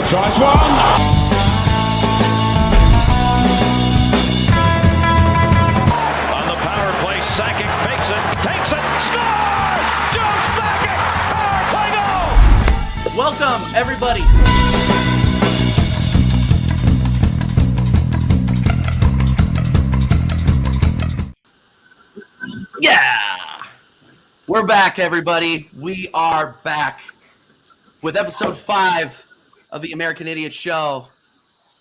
tries one. On the power play, Sakic fakes it, takes it, scores! Joe Sakic, power play goal! Welcome, everybody. Yeah! We're back, everybody. We are back with episode 5 of the American Idiot Show,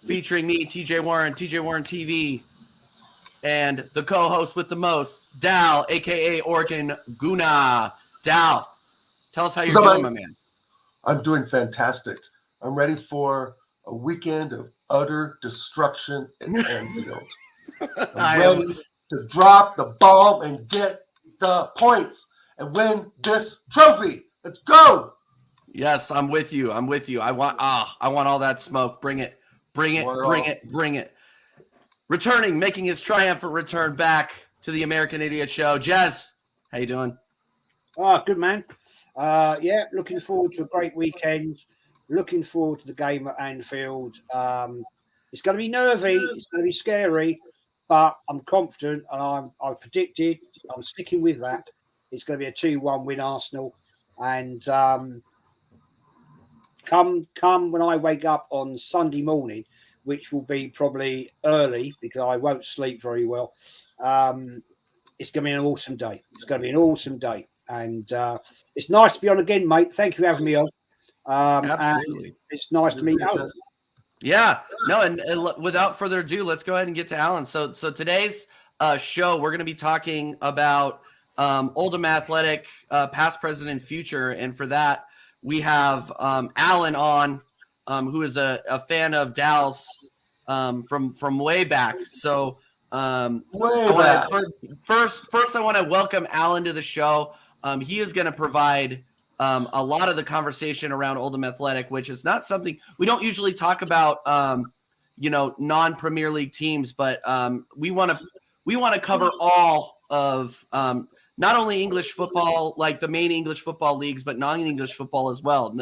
featuring me, TJ Warren TV, and the co-host with the most, Dal, a.k.a. Oregon Guna. Dal, tell us how you're doing, my man. I'm doing fantastic. I'm ready for a weekend of utter destruction and Anfield. I'm ready to drop the ball and get the points and win this trophy. Let's go. Yes, I'm with you. I want all that smoke. Bring it. Bring it. Returning, making his triumphant return back to the American Idiot Show. Jez, how you doing? Oh, good, man. Looking forward to a great weekend. Looking forward to the game at Anfield. It's going to be nervy. It's going to be scary, but I'm confident, and I've predicted. I'm sticking with that. It's going to be a 2-1 win, Arsenal. And come when I wake up on Sunday morning, which will be probably early because I won't sleep very well. It's going to be an awesome day. And it's nice to be on again, mate. Thank you for having me on. Absolutely. And it's nice to meet you. Yeah. No, and without further ado, let's go ahead and get to Alan. So today's show, we're going to be talking about OldhamAthletic, past, present, and future. And for that, we have Alan on, who is a fan of Dal's from way back. So first, I want to welcome Alan to the show. He is going to provide a lot of the conversation around OldhamAthletic, which is not something we don't usually talk about, non-Premier League teams, but we want to cover all of not only English football, like the main English football leagues, but non-English football as well.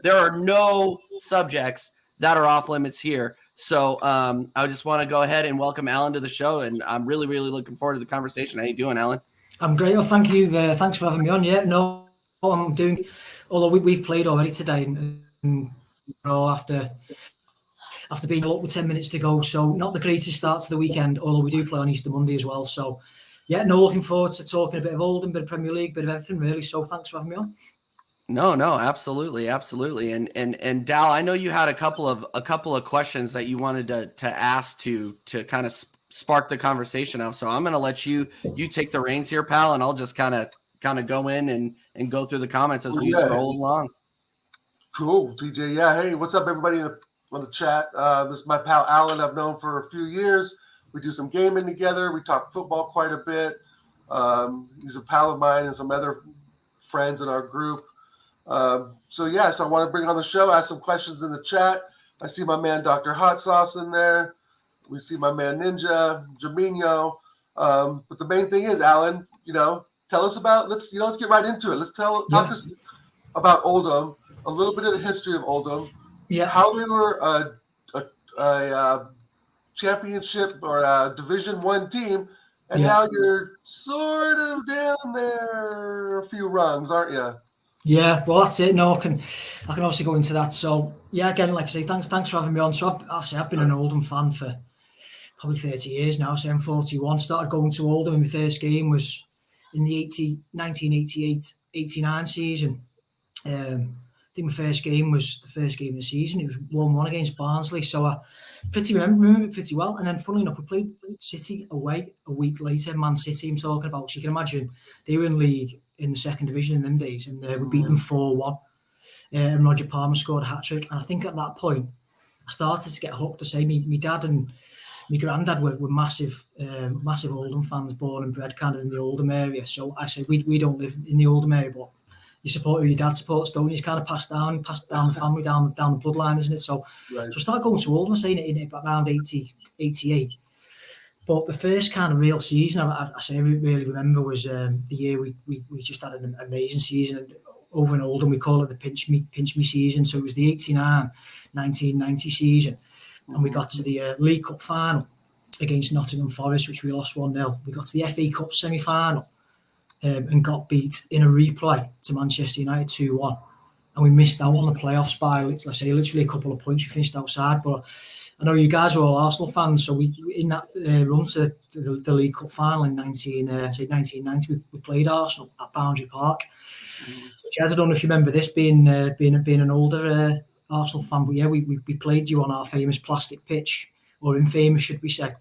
There are no subjects that are off limits here. So I just want to go ahead and welcome Alan to the show, and I'm really, really looking forward to the conversation. How you doing, Alan? I'm great. Well, thank you. Thanks for having me on. Yeah, no, I'm doing. Although we've played already today, and after being up with 10 minutes to go, so not the greatest start to the weekend. Although we do play on Easter Monday as well, so. Yeah, looking forward to talking a bit of Oldham, bit of Premier League, bit of everything really. So thanks for having me on. No, absolutely. And Dal, I know you had a couple of questions that you wanted to ask to kind of spark the conversation out. So I'm going to let you take the reins here, pal, and I'll just kind of go in and go through the comments as we scroll along. Cool, TJ. Yeah, hey, what's up, everybody on the chat? This is my pal Alan. I've known for a few years. We do some gaming together. We talk football quite a bit. He's a pal of mine and some other friends in our group. So I want to bring on the show, ask some questions in the chat. I see my man Dr. Hot Sauce in there. We see my man Ninja, Jamino. But the main thing is, Alan, tell us about, let's get right into it. Talk us about Oldham, a little bit of the history of Oldham, how they were a championship or a Division 1 team, and now you're sort of down there a few rungs, aren't you? Yeah, well, that's it. No, I can obviously go into that. So again, like I say, thanks for having me on. So I've been an Oldham fan for probably 30 years now. So I'm 41. Started going to Oldham, and my first game was in the 1988-89 season. I think my first game was the first game of the season. It was 1-1 against Barnsley. So I remember it pretty well. And then, funnily enough, we played City away a week later. Man City, I'm talking about. So you can imagine they were in league in the second division in them days. And we beat them 4-1. And Roger Palmer scored a hat-trick. And I think at that point, I started to get hooked. To say, my dad and my granddad were massive Oldham fans, born and bred kind of in the Oldham area. So I say we don't live in the Oldham area, but you support who your dad supports, don't you? It's kind of passed down the family, down the bloodline, isn't it? So I started going to Oldham, saying it in around 88. But the first kind of real season I really remember was the year we just had an amazing season. And over in Oldham, we call it the pinch me season. So it was the 1990 season. And we got to the League Cup final against Nottingham Forest, which we lost 1-0. We got to the FA Cup semi-final and got beat in a replay to Manchester United 2-1. And we missed out on the playoffs by, let's say, literally a couple of points. We finished outside. But I know you guys are all Arsenal fans, so we in that run to the League Cup final in 1990, we played Arsenal at Boundary Park. So, Jez, I don't know if you remember this, being an older Arsenal fan, but yeah, we played you on our famous plastic pitch, or infamous, should we say.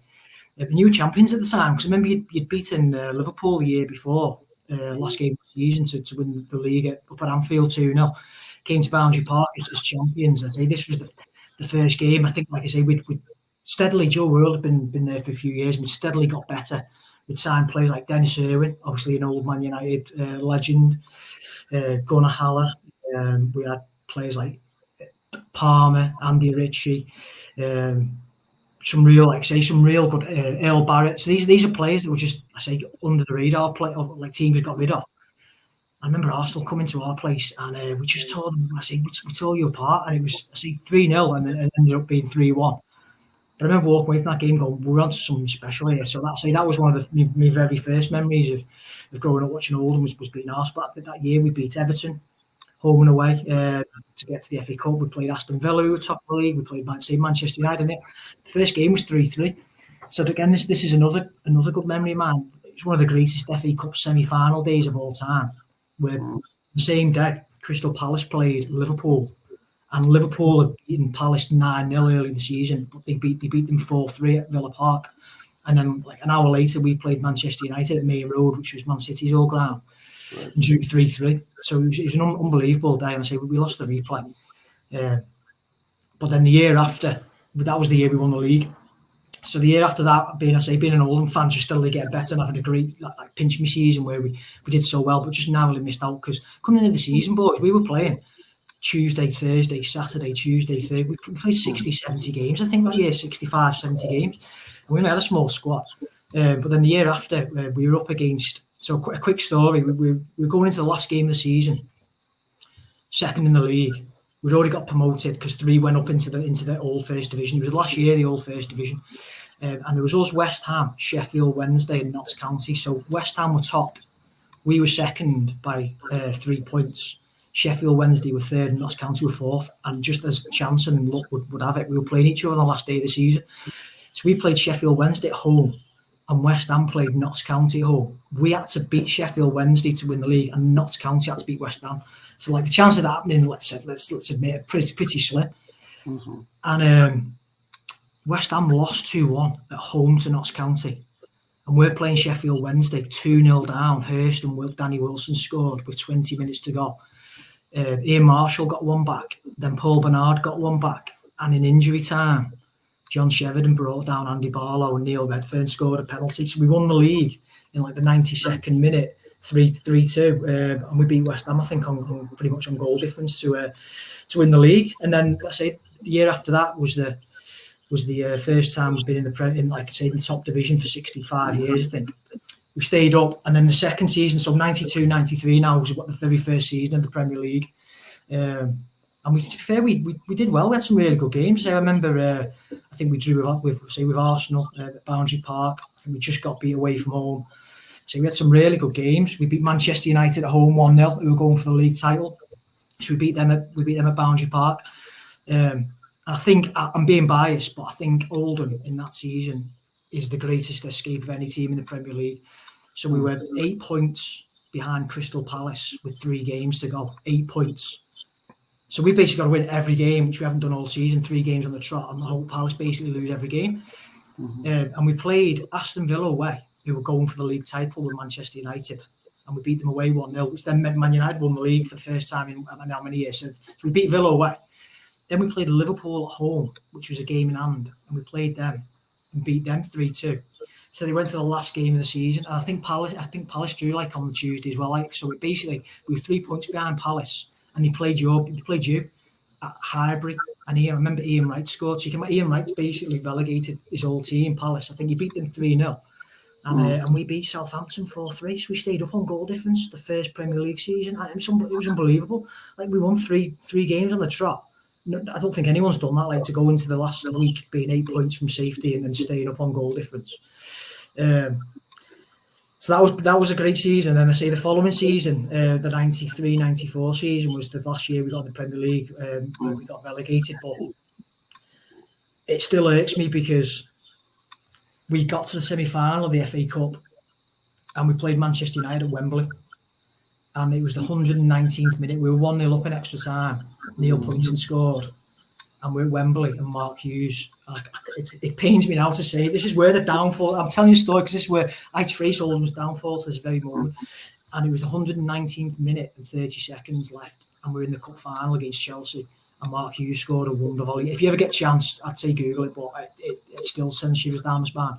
And you were champions at the time, because I remember you'd beaten Liverpool the year before, last game of the season, to win the league up at Anfield 2-0. Came to Boundary Park as champions. I say this was the first game. I think, like I say, we'd steadily, Joe World had been there for a few years, and we'd steadily got better. We'd signed players like Dennis Irwin, obviously an old Man United legend, Gunnar Haller. We had players like Palmer, Andy Ritchie, some real good Earl Barrett. So these are players that were just, I say, under the radar, like teams got rid of. I remember Arsenal coming to our place, and we just tore them. I say, we tore you apart, and it was, I say, 3-0, and it ended up being 3-1. But I remember walking away from that game going, we're on to something special here. So that was one of my very first memories of growing up watching Oldham was beating Arsenal. But that year we beat Everton home and away to get to the FA Cup. We played Aston Villa, who were top of the league. We played Manchester United. The first game was 3-3. So again, this is another good memory of mine. It's one of the greatest FA Cup semi-final days of all time, where the same day Crystal Palace played Liverpool, and Liverpool had beaten Palace 9-0 early in the season, but they beat them 4-3 at Villa Park. And then like an hour later, we played Manchester United at Main Road, which was Man City's old ground, and drew 3-3. So it was an unbelievable day. And I say we lost the replay. But then the year after, that was the year we won the league. So the year after that, being an Oldham fan, just steadily getting better and having a great like pinch me season where we did so well, but just narrowly missed out because coming into the season, boys, we were playing Tuesday, Thursday, Saturday, Tuesday, Thursday. We played 60, 70 games, I think that year, 65, 70 games. And we only had a small squad. But then the year after, we were up against, so a quick story, we were going into the last game of the season, second in the league. We'd already got promoted because 3 went up into the Old First Division. It was last year, the Old First Division. And there was us, West Ham, Sheffield Wednesday and Notts County. So West Ham were top. We were second by 3 points. Sheffield Wednesday were third and Notts County were fourth. And just as chance and luck would have it, we were playing each other on the last day of the season. So we played Sheffield Wednesday at home and West Ham played Notts County at home. We had to beat Sheffield Wednesday to win the league and Notts County had to beat West Ham. So like the chance of that happening, let's admit it, pretty slim. Mm-hmm. And West Ham lost 2-1 at home to Notts County. And we're playing Sheffield Wednesday 2-0 down. Hurst and Danny Wilson scored with 20 minutes to go. Ian Marshall got one back. Then Paul Bernard got one back. And in injury time, John Sheridan brought down Andy Barlow and Neil Redfern scored a penalty. So we won the league in like the 92nd minute, 3-2. And we beat West Ham, I think, on pretty much on goal difference to win the league. And then let's say the year after that was the first time we've been in the top division for 65 years, I think. We stayed up, and then the second season, so 92-93 now was the very first season of the Premier League. And to be fair, we did well. We had some really good games. I remember, I think we drew with Arsenal at Boundary Park. I think we just got beat away from home. So we had some really good games. We beat Manchester United at home 1-0, who were going for the league title. So we beat them at Boundary Park. I think I'm being biased, but I think Oldham in that season is the greatest escape of any team in the Premier League. So we were 8 points behind Crystal Palace with 3 games to go. 8 points. So we've basically got to win every game, which we haven't done all season. 3 games on the trot, and the whole Palace basically lose every game. Mm-hmm. And we played Aston Villa away, who were going for the league title with Manchester United. And we beat them away 1-0, which then meant Man United won the league for the first time in how many years. So we beat Villa away. Then we played Liverpool at home, which was a game in hand, and we played them and beat them 3-2. So they went to the last game of the season, and I think Palace drew like on the Tuesday as well. Like so, we were 3 points behind Palace, and they played you at Highbury. And I remember Ian Wright scored. So Ian Wright basically relegated his whole team, Palace. I think he beat them 3-0. And we beat Southampton 4-3. So we stayed up on goal difference the first Premier League season. It was unbelievable. Like, we won three games on the trot. No, I don't think anyone's done that. Like, to go into the last week being 8 points from safety and then staying up on goal difference. So that was a great season. And then I say the following season, the 93-94 season, was the last year we got in the Premier League, where we got relegated. But it still irks me because we got to the semi-final of the FA Cup and we played Manchester United at Wembley. And it was the 119th minute. We were 1-0 up in extra time. Neil Poynton scored. And we're at Wembley, and Mark Hughes. It pains me now to say, this is where the downfall. I'm telling you a story because this is where I trace Oldham's downfall to this very moment. And it was the 119th minute and 30 seconds left, and we're in the cup final against Chelsea. And Mark Hughes scored a wonder volley. If you ever get a chance, I'd say Google it, but it still sends shivers down the spine.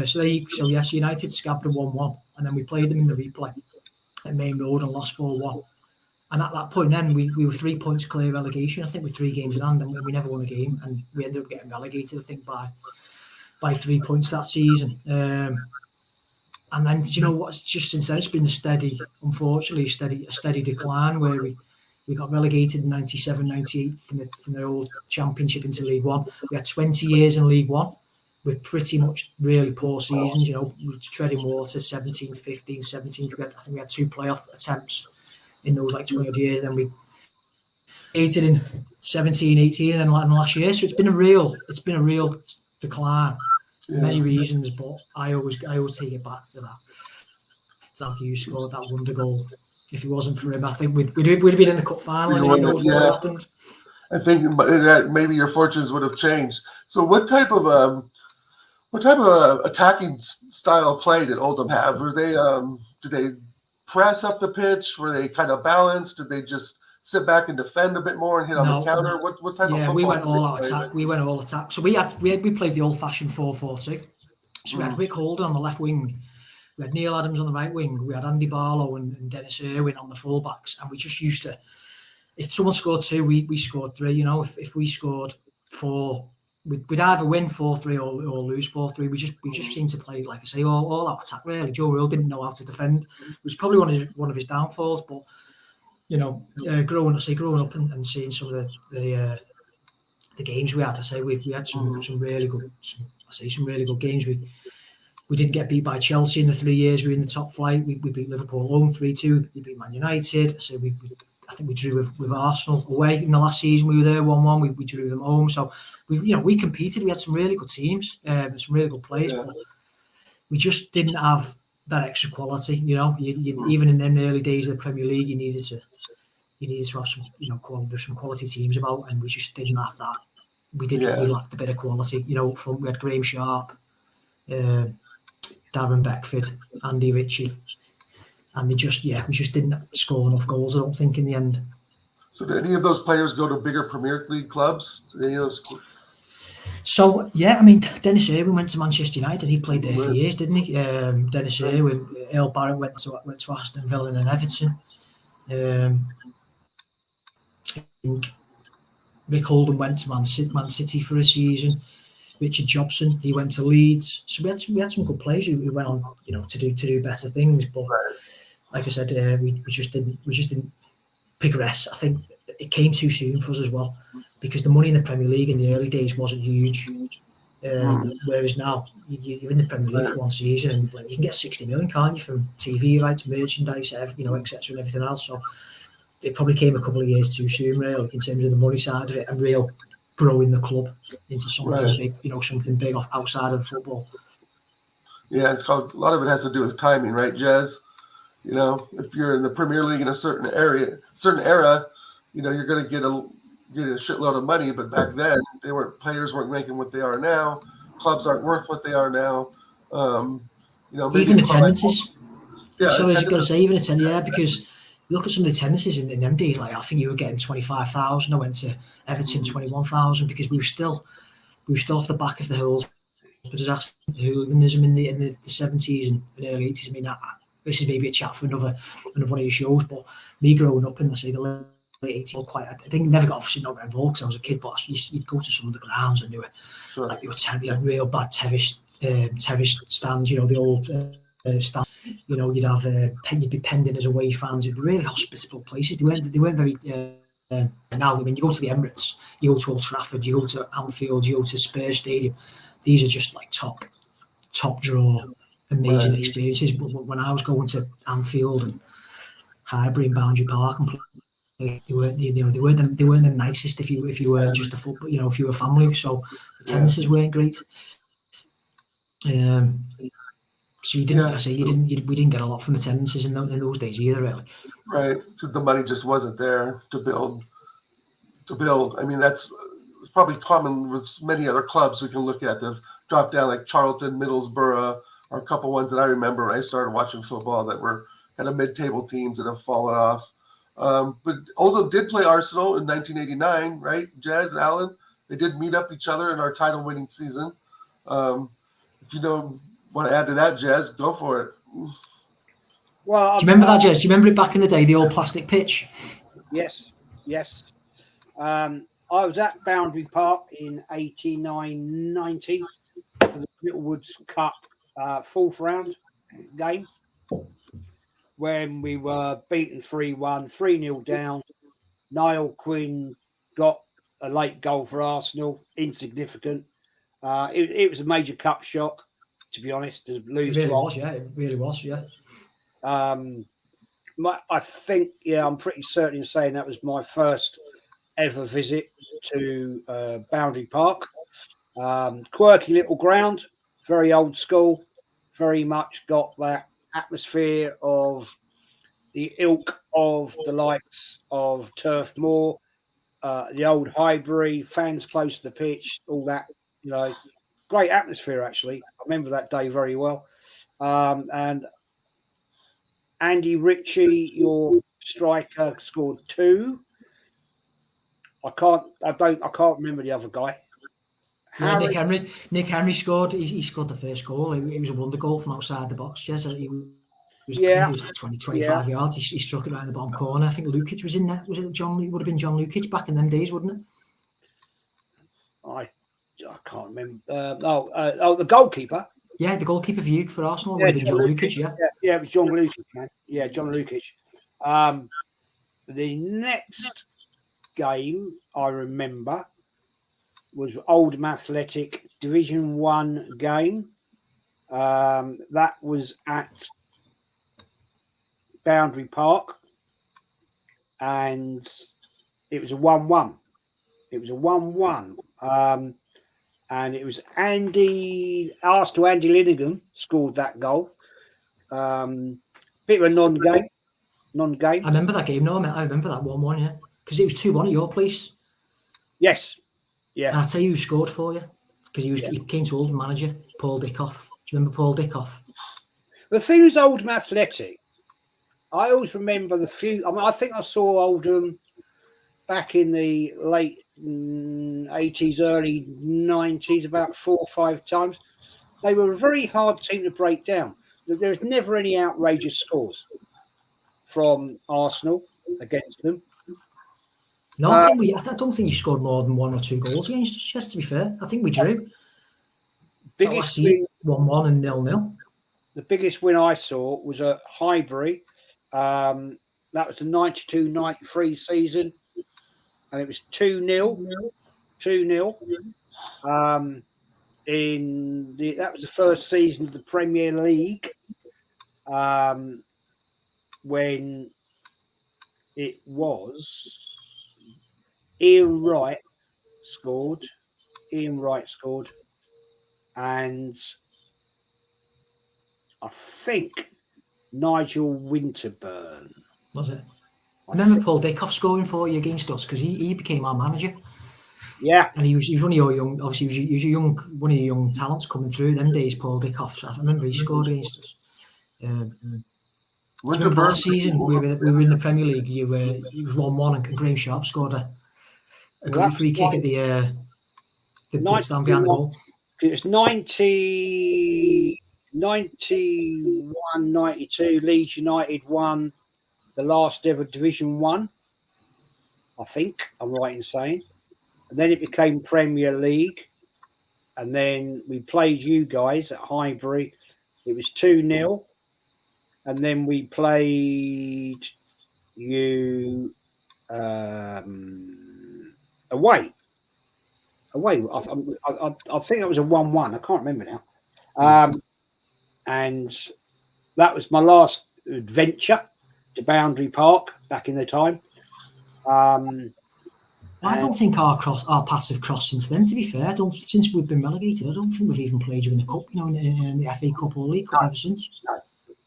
So yes, United scabbed a 1-1, and then we played them in the replay at Main Road and lost 4-1. And at that point then, we were 3 points clear relegation, I think, with 3 games in hand, and we never won a game. And we ended up getting relegated, I think, by 3 points that season. And then, you know what, just since then, it's been a steady decline, where we got relegated in 97, 98 from the old Championship into League One. We had 20 years in League One with pretty much really poor seasons, you know, treading water, 17th, 15th, 17th. I think we had 2 playoff attempts in those like 20 odd years. Then we 18 in 17, 18, and then last year. So it's been a real decline for many reasons, but I always take it back to that. Mark Hughes scored that wonder goal. If it wasn't for him, I think we'd have been in the cup final, and who knows what happened. I think maybe your fortunes would have changed. So what type of attacking style of play did Oldham have? Were they did they press up the pitch? Were they kind of balanced? Did they just sit back and defend a bit more and hit on the counter? What type of football? We went all out attack. We went all attack. So we played the old-fashioned 4-4-2. So we had Rick Holden on the left wing. We had Neil Adams on the right wing. We had Andy Barlow and Dennis Irwin on the fullbacks. And we just used to, if someone scored 2, we scored 3. You know, if we scored 4, we'd either win 4-3 or lose 4-3. We just seemed to play, like I say, all out attack. Really, Joe Rule didn't know how to defend, which was probably one of his downfalls. But you know, growing up and seeing some of the games we had, we had some really good games. We didn't get beat by Chelsea in the 3 years we were in the top flight. We beat Liverpool home 3-2. We beat Man United. So I think we drew with Arsenal away in the last season. We were there 1-1. We drew them home. So we competed. We had some really good teams, some really good players, but we just didn't have that extra quality. You know, even in them early days of the Premier League, you needed to have some quality teams about, and we just didn't have that. We lacked a bit of quality. You know, we had Graham Sharp, Darren Beckford, Andy Ritchie, and we just didn't score enough goals, I don't think, in the end. So did any of those players go to bigger Premier League clubs? So, yeah, I mean, Dennis Irwin went to Manchester United. He played there for years, didn't he? Dennis Irwin, Earl Barrett went to Aston Villa and Everton. I think Rick Holden went to Man City for a season. Richard Jobson, he went to Leeds. So we had some good players who went on, you know, to do better things. But like I said, we just didn't progress. I think it came too soon for us as well, because the money in the Premier League in the early days wasn't huge. Whereas now you're in the Premier League for one season, and like, you can get 60 million, can't you, from TV rights, merchandise, you know, etc. and everything else. So it probably came a couple of years too soon, really, in terms of the money side of it, and real growing the club into something big, you know, something big outside of football. Yeah, a lot of it has to do with timing, right, Jez? You know, if you're in the Premier League in a certain era, you know, you're going to get a shitload of money. But back then, players weren't making what they are now. Clubs aren't worth what they are now. You know, even attendances. So I was going to say, even attendance, because look at some of the attendances in them days. Like, I think you were getting 25,000. I went to Everton 21,000, because we were still off the back of the whole disaster, hooliganism in the 70s and early 80s. I mean, this is maybe a chat for another one of your shows. But me growing up in the late 80s, I think never got not involved because I was a kid. But you'd go to some of the grounds and they were terrible. You had real bad terrace terrace stands, the old stand. You'd be penned in as away fans. It'd be really hospitable places. They weren't very. Now, I mean, you go to the Emirates, you go to Old Trafford, you go to Anfield, you go to Spurs Stadium. These are just like top draw, amazing experiences. But when I was going to Anfield and Highbury and Boundary Park and play, they weren't the nicest if you were just a football, if you were a family. So attendances weren't great. So we didn't get a lot from attendances in those days either, really. Right, because the money just wasn't there to build. I mean, that's probably common with many other clubs we can look at. They've dropped down, like Charlton, Middlesbrough, or a couple ones that I remember when I started watching football that were kind of mid-table teams that have fallen off. But Oldham did play Arsenal in 1989, right? Jazz and Alan, they did meet up each other in our title-winning season. If you want to add to that, Jazz, go for it. Well, do you remember that, Jez? Do you remember it back in the day, the old plastic pitch? Yes. I was at Boundary Park in 89-90 for the Littlewoods Cup fourth round game when we were beaten 3-1, 3-0 down. Niall Quinn got a late goal for Arsenal, insignificant. It was a major cup shock, to be honest, to lose to Arsenal. It really was, yeah. I think, I'm pretty certain in saying that was my first ever visit to Boundary Park. Quirky little ground, very old school, very much got that atmosphere of the ilk of the likes of Turf Moor, the old Highbury, fans close to the pitch, all that, great atmosphere, actually. I remember that day very well. And Andy Ritchie, your striker, scored 2. I can't remember the other guy. Yeah, Nick Henry scored. He scored the first goal. It was a wonder goal from outside the box. Yes, he was like 20, 25 yards. He struck it right in the bottom corner. I think Lukic was in there. Was it John? It would have been John Lukic back in them days, wouldn't it? I can't remember. The goalkeeper. Yeah, the goalkeeper for Arsenal would have been John Lukic. Yeah, it was John Lukic, man. Yeah, John Lukic. The next game I remember was OldhamAthletic Division 1 game. That was at Boundary Park, and it was a 1-1. And it was Andy Linnigan scored that goal. Bit of a non-game. I remember that game. No, I remember that 1-1. Yeah, because it was 2-1 at your place. Yes. Yeah. And I'll tell you who scored for you, because he came to Oldham manager Paul Dickoff. Do you remember Paul Dickoff? The thing is, OldhamAthletic, I always remember the few. I mean, I think I saw Oldham back in the late 80s, early 90s, about 4 or 5 times. They were a very hard team to break down. There's never any outrageous scores from Arsenal against them. No, I don't think you scored more than 1 or 2 goals against us. Just to be fair, I think we drew. Biggest win, 1-1 and 0-0. The biggest win I saw was at Highbury. That was the 92-93 season, and it was 2-0. 2-0. That was the first season of the Premier League, when it was Ian Wright scored, and I think Nigel Winterburn. Was it? I remember Paul Dickoff scoring for you against us, because he became our manager. Yeah, and he was one of your young. Obviously, he was one of your young talents coming through them days. Paul Dickoff. So I remember he scored against us. Remember that season we were in the Premier League. It was 1-1, and Graham Sharp scored a great free kick at the stand behind the goal. It was 91, 92. Leeds United won the last ever Division 1. I think I'm right in saying. And then it became Premier League. and then we played you guys at Highbury. It was 2-0, and then we played you away. I think it was a 1-1. I can't remember now. And that was my last adventure to Boundary Park back in the time. I don't think our paths have crossed since then. To be fair, since we've been relegated, I don't think we've even played you in the cup. In the FA Cup or League Cup ever since.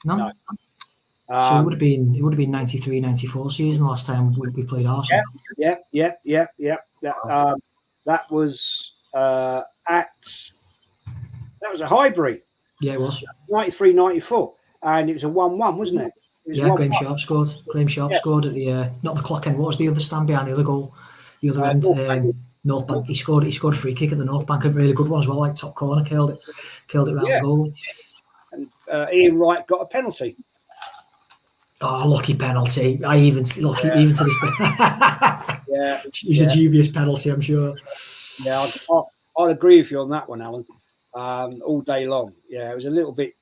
No. So it would have been 93, 94 season last time we played Arsenal. Yeah. That was at Highbury. Yeah, it was 93, 94, and it was a 1-1, wasn't it? Graham Sharp scored. Graham Sharp scored at the not the clock end. What was the other stand behind the other goal? The other end, North Bank. He scored a free kick at the North Bank, a really good one as well, like top corner, killed it around the goal. And Ian Wright got a penalty. Oh, lucky penalty! Even to this day. It's a dubious penalty, I'm sure. Yeah, I'd agree with you on that one, Alan. All day long. Yeah, it was a little bit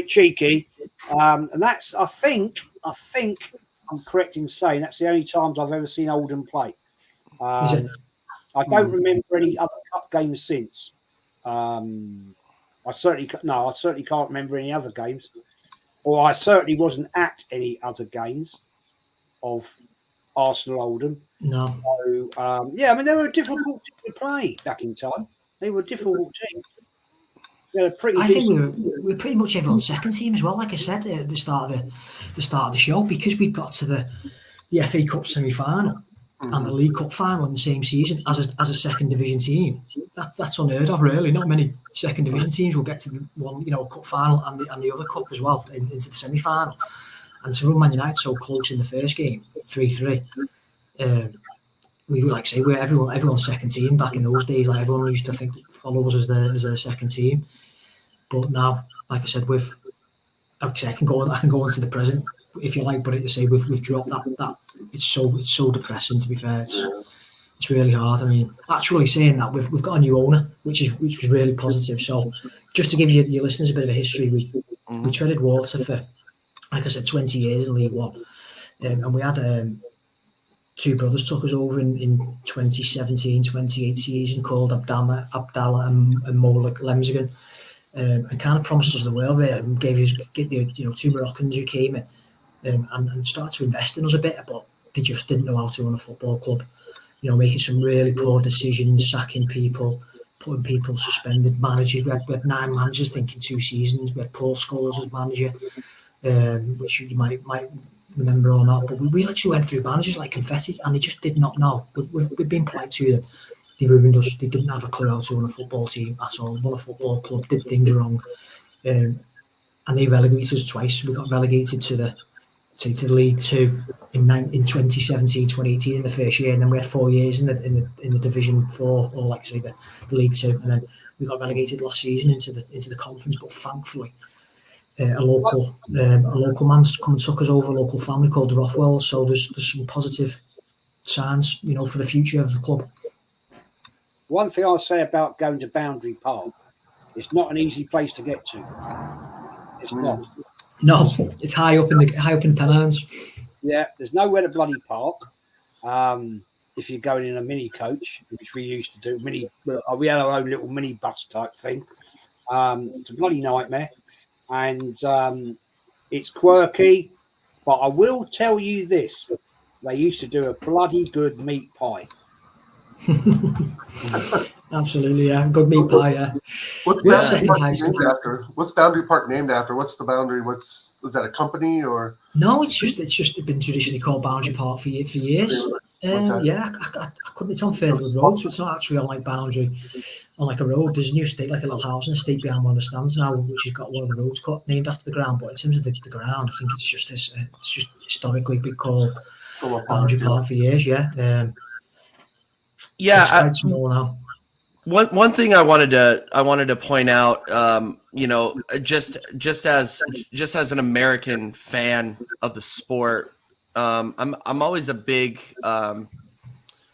cheeky, and that's I think I'm correct in saying that's the only times I've ever seen Oldham play. Is it? I don't remember any other cup games since. I certainly can't remember any other games, or I certainly wasn't at any other games of Arsenal Oldham. No. So I mean they were difficult to play back in time. They were a difficult team. I think we were pretty much everyone's second team as well. Like I said at the start of the show, because we got to the FA Cup semi-final and the League Cup final in the same season as a second division team. That's unheard of, really. Not many second division teams will get to the one, cup final and the other cup as well into the semi-final. And to run Man United so close in the first game, 3-3. We were we're everyone's second team back in those days. Like everyone used to think follow us as their second team. But now, like I said, I can go into the present if you like, but we've dropped that. It's so depressing. To be fair, it's really hard. I mean, actually saying that we've got a new owner, which was really positive. So, just to give your listeners a bit of a history, we treaded water for, like I said, 20 years in League One, and we had two brothers took us over in 2017, 2018 season called Abdallah and Molik Lemzigan. And kind of promised us the world, really, and gave us two Moroccans who came in and started to invest in us a bit, but they just didn't know how to run a football club. Making some really poor decisions, sacking people, putting people suspended. Managers, we had 9 managers, I think, in 2 seasons. We had Paul Scholes as manager, which you might remember or not. But we literally went through managers like confetti, and they just did not know. We've been polite to them. They ruined us. They didn't have a clue how to run a football team at all. Run a football club, did things wrong, and they relegated us twice. We got relegated to the League Two in 2017, 2018 in the first year, and then we had 4 years in the Division 4, or like I say the League Two, and then we got relegated last season into the conference. But thankfully, a local man's come and took us over, a local family called the Rothwells. So there's some positive signs, for the future of the club. One thing I'll say about going to Boundary Park, it's not an easy place to get to. It's not. No, it's high up in the Pennines. Yeah, there's nowhere to bloody park. If you're going in a mini coach, which we used to do, we had our own little mini bus type thing. It's a bloody nightmare, and it's quirky. But I will tell you this: they used to do a bloody good meat pie. Absolutely, yeah. Good meat pie, yeah. What's Boundary Park named after? What's the boundary? Was that a company or? No, it's just been traditionally called Boundary Park for years. Okay. Yeah, I couldn't. It's on Fairwood Road, so it's not actually on Boundary, on a road. There's a new estate, like a little housing estate behind one of the stands now, which has got one of the roads cut named after the ground. But in terms of the ground, I think it's just historically been called Boundary Park for years. Yeah. It's quite small now. One thing I wanted to point out, just as an American fan of the sport, I'm always a big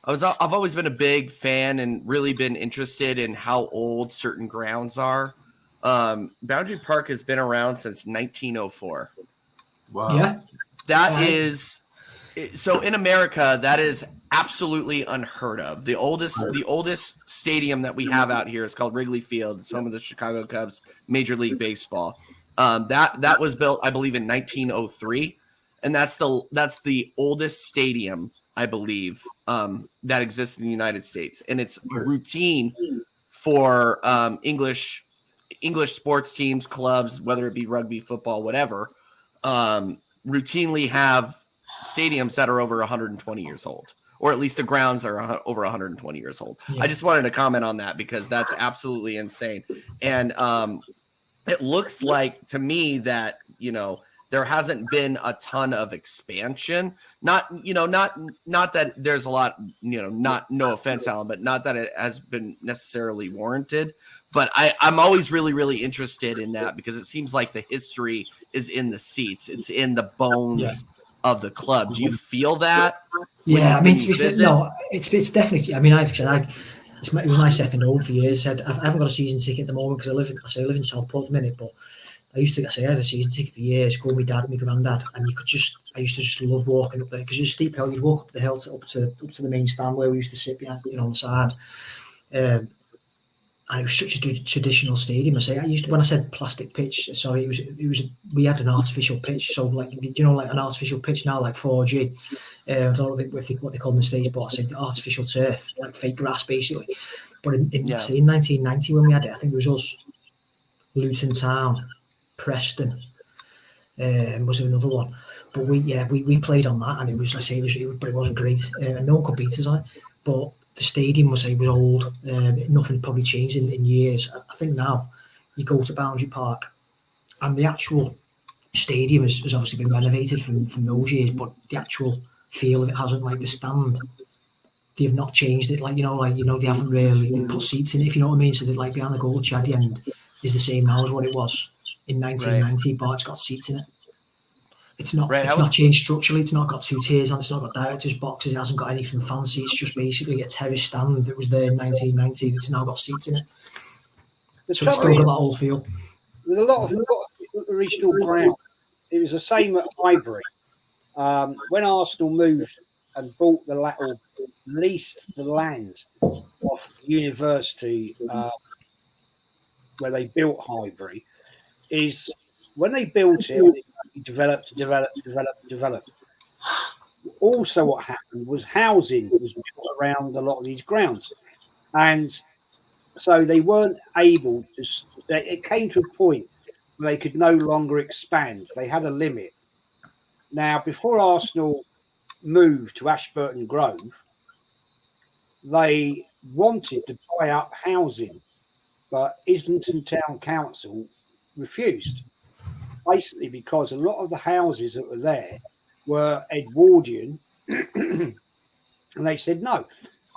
I've always been a big fan and really been interested in how old certain grounds are. Boundary Park has been around since 1904. Wow. Yeah. That is so in America, that is absolutely unheard of. The oldest stadium that we have out here is called Wrigley Field. It's home of the Chicago Cubs, Major League Baseball. That was built, I believe, in 1903, and that's the oldest stadium, I believe, that exists in the United States, and it's routine for English sports teams, clubs, whether it be rugby, football, whatever, routinely have stadiums that are over 120 years old, or at least the grounds are over 120 years old. Yeah. I just wanted to comment on that because that's absolutely insane. And it looks like to me that, there hasn't been a ton of expansion. Not that there's a lot, no offense, Alan, but not that it has been necessarily warranted. But I'm always really, really interested in that because it seems like the history is in the seats. It's in the bones of the club. Do you feel that? Yeah, I mean, to be fair, no, it's definitely. I mean, it was my second home for years. I haven't got a season ticket at the moment because I live in Southport at the minute, but I had a season ticket for years. Go with my dad and my granddad, and I used to just love walking up there because it's a steep hill. You'd walk up the hill up to the main stand where we used to sit behind, on the side. And it was such a traditional stadium. When I said plastic pitch, sorry, we had an artificial pitch. So like an artificial pitch now, like 4G. I don't know what they call them in the States, but I said the artificial turf, like fake grass, basically. But in 1990 when we had it, I think it was us, Luton Town, Preston, was another one. But we played on that, and it was, but it wasn't great. And no one could beat us on it. But the stadium was old. Nothing probably changed in years. I think now you go to Boundary Park, and the actual stadium has obviously been renovated from those years, but the actual feel of it hasn't. Like the stand, they've not changed it. They haven't really put seats in it, if you know what I mean. So that like behind the goal at Chaddy End is the same now as what it was in 1990, but it's got seats in it. It's not. It's not changed structurally. It's not got two tiers on. It's not got directors' boxes. It hasn't got anything fancy. It's just basically a terrace stand that was there in 1990. That's now got seats in it. So it's still got that old feel. With a lot of regional ground, it was the same at Highbury. When Arsenal moved and bought leased the land off the university where they built Highbury, is when they built it, developed. Also, what happened was housing was built around a lot of these grounds, and so they weren't able to. It came to a point where they could no longer expand. They had a limit. Now, before Arsenal moved to Ashburton Grove, they wanted to buy up housing, but Islington Town Council refused. Basically, because a lot of the houses that were there were Edwardian, and they said no.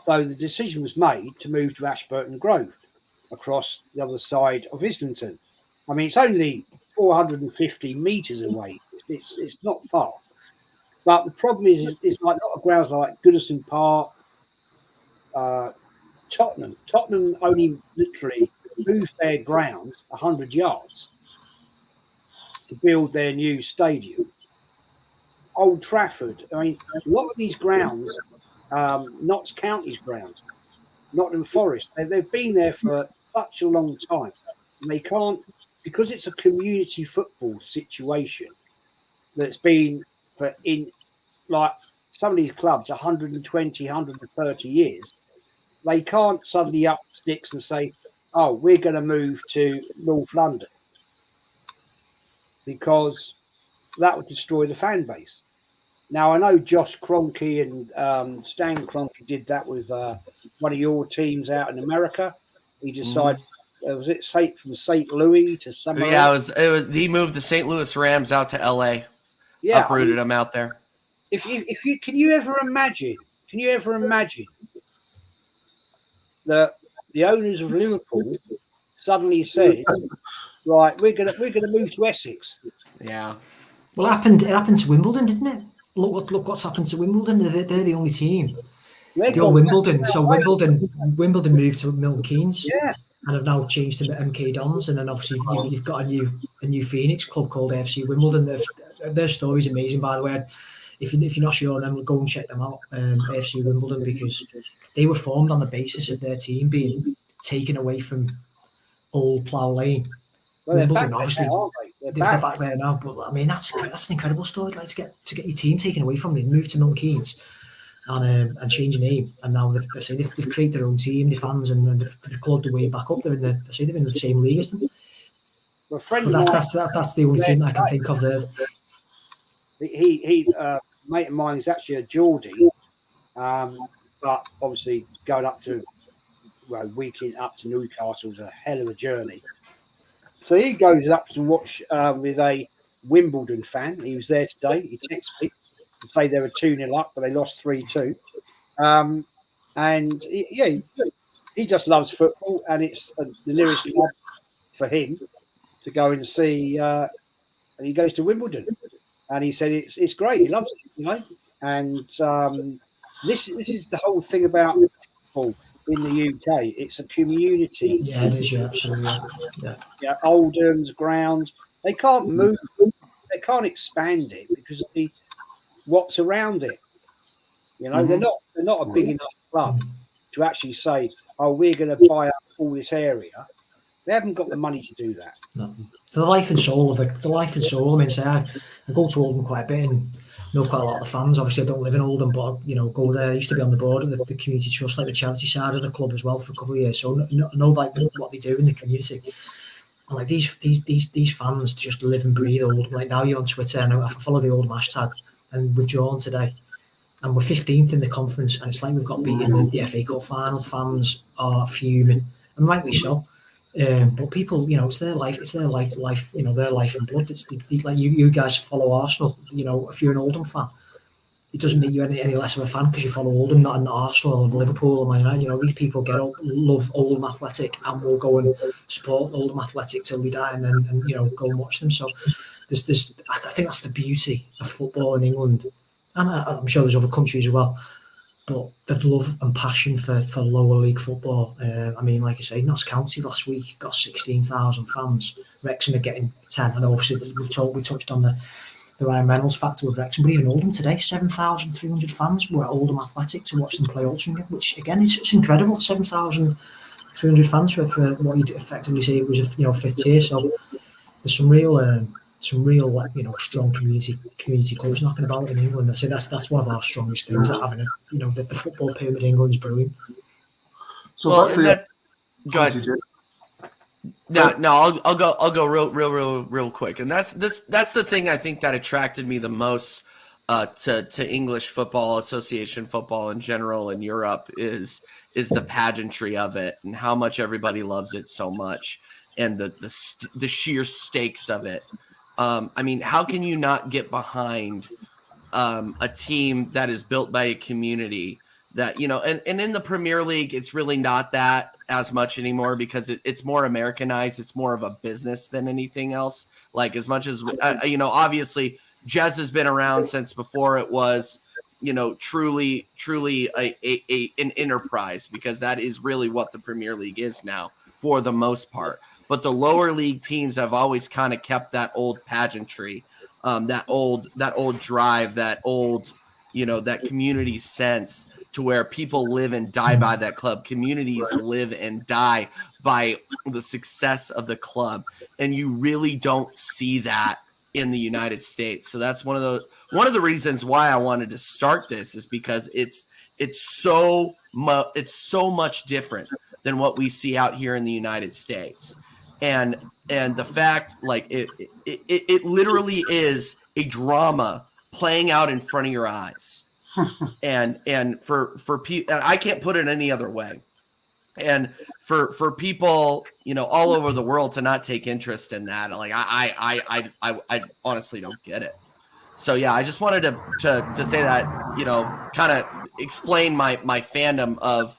So the decision was made to move to Ashburton Grove across the other side of Islington. I mean, it's only 450 metres away. It's not far. But the problem is like a lot of grounds like Goodison Park, Tottenham. Tottenham only literally moved their ground 100 yards to build their new stadium. Old Trafford. I mean, a lot of these grounds, Notts County's ground, Nottingham Forest, they've been there for such a long time, and they can't, because it's a community football situation that's been like some of these clubs 120, 130 years, they can't suddenly up sticks and say, oh, we're going to move to North London, because that would destroy the fan base. Now, I know Josh Kroenke and Stan Kroenke did that with one of your teams out in America. He decided, was it from St. Louis to somewhere? Yeah, it was. He moved the St. Louis Rams out to L.A. Yeah, uprooted them out there. If you can you ever imagine that the owners of Liverpool suddenly said, right, we're gonna move to Essex? Yeah. Well, it happened to Wimbledon, didn't it? Look what's happened to Wimbledon. They're the only team You're Wimbledon. So Wimbledon moved to Milton Keynes. Yeah. And have now changed to MK Dons, and then obviously you've got a new Phoenix club called FC Wimbledon. Their story's amazing, by the way. If you're not sure, then go and check them out. FC Wimbledon, because they were formed on the basis of their team being taken away from Old Plough Lane. Well, Wimbledon, they're obviously, now, they're back there now. But I mean, that's an incredible story. Like to get your team taken away from you, move to Milton Keynes. And change your name, and now they've created their own team, the fans, and they've clawed their way back up. They're in the same league as them. Well, friend but that's the only team I can think of there. He mate of mine is actually a Geordie, but obviously going up to weekend up to Newcastle is a hell of a journey. So he goes up to watch with a Wimbledon fan. He was there today. He texts me to say they were 2-0 up, but they lost 3-2. And he just loves football, and it's the nearest club for him to go and see. And he goes to Wimbledon, and he said it's great. He loves it, And this is the whole thing about football in the UK. It's a community. Yeah, it is. Yeah, absolutely. Yeah. Oldham's grounds. They can't move. They can't expand it because of what's around it. They're not a big enough club to actually say, "Oh, we're going to buy up all this area." They haven't got the money to do that. No. For the life and soul of the life and soul. I mean, say I go to Oldham quite a bit and know quite a lot of the fans. Obviously, I don't live in Oldham, but go there. I used to be on the board of the community trust, like the charity side of the club as well, for a couple of years. So I know like what they do in the community. And like these fans just live and breathe Oldham. Like now you're on Twitter, and I follow the Oldham hashtag, and we've drawn today, and we're 15th in the conference, and it's like we've got beaten in the FA Cup final. Fans are fuming, and rightly so. But people, it's their life. It's their life. Their life and blood. It's like you guys follow Arsenal. If you're an Oldham fan, it doesn't make you any less of a fan because you follow Oldham, not an Arsenal or Liverpool or Man United. These people get up, love OldhamAthletic, and will go and support OldhamAthletic till they die, and then go and watch them. So there's I think that's the beauty of football in England, and I'm sure there's other countries as well. But the love and passion for lower league football. I mean, like I say, Notts County last week got 16,000 fans. Wrexham are getting 10. And obviously we touched on the Ryan Reynolds factor with Wrexham, but even Oldham today, 7,300 fans were at Oldham Athletic to watch them play Altrincham, which again it's incredible. 7,300 fans for what you'd effectively say it was a fifth tier. So there's some real strong community clubs knocking about in England. I say that's one of our strongest things. That having the football pyramid in England is brilliant. So go ahead. No, I'll go real quick, and that's the thing I think that attracted me the most to English football, association football in general in Europe is the pageantry of it and how much everybody loves it so much, and the sheer stakes of it. I mean, how can you not get behind a team that is built by a community that, and in the Premier League, it's really not that as much anymore because it's more Americanized. It's more of a business than anything else. Like as much as, obviously Jez has been around since before it was, truly an enterprise, because that is really what the Premier League is now for the most part. But the lower league teams have always kind of kept that old pageantry, that old drive, that old, that community sense to where people live and die by that club. Communities live and die by the success of the club. And you really don't see that in the United States. So that's one of the reasons why I wanted to start this, is because it's so much different than what we see out here in the United States. And the fact, like it literally is a drama playing out in front of your eyes, and for people, and I can't put it any other way. And for people, all over the world to not take interest in that, like I honestly don't get it. So yeah, I just wanted to say that, kind of explain my fandom of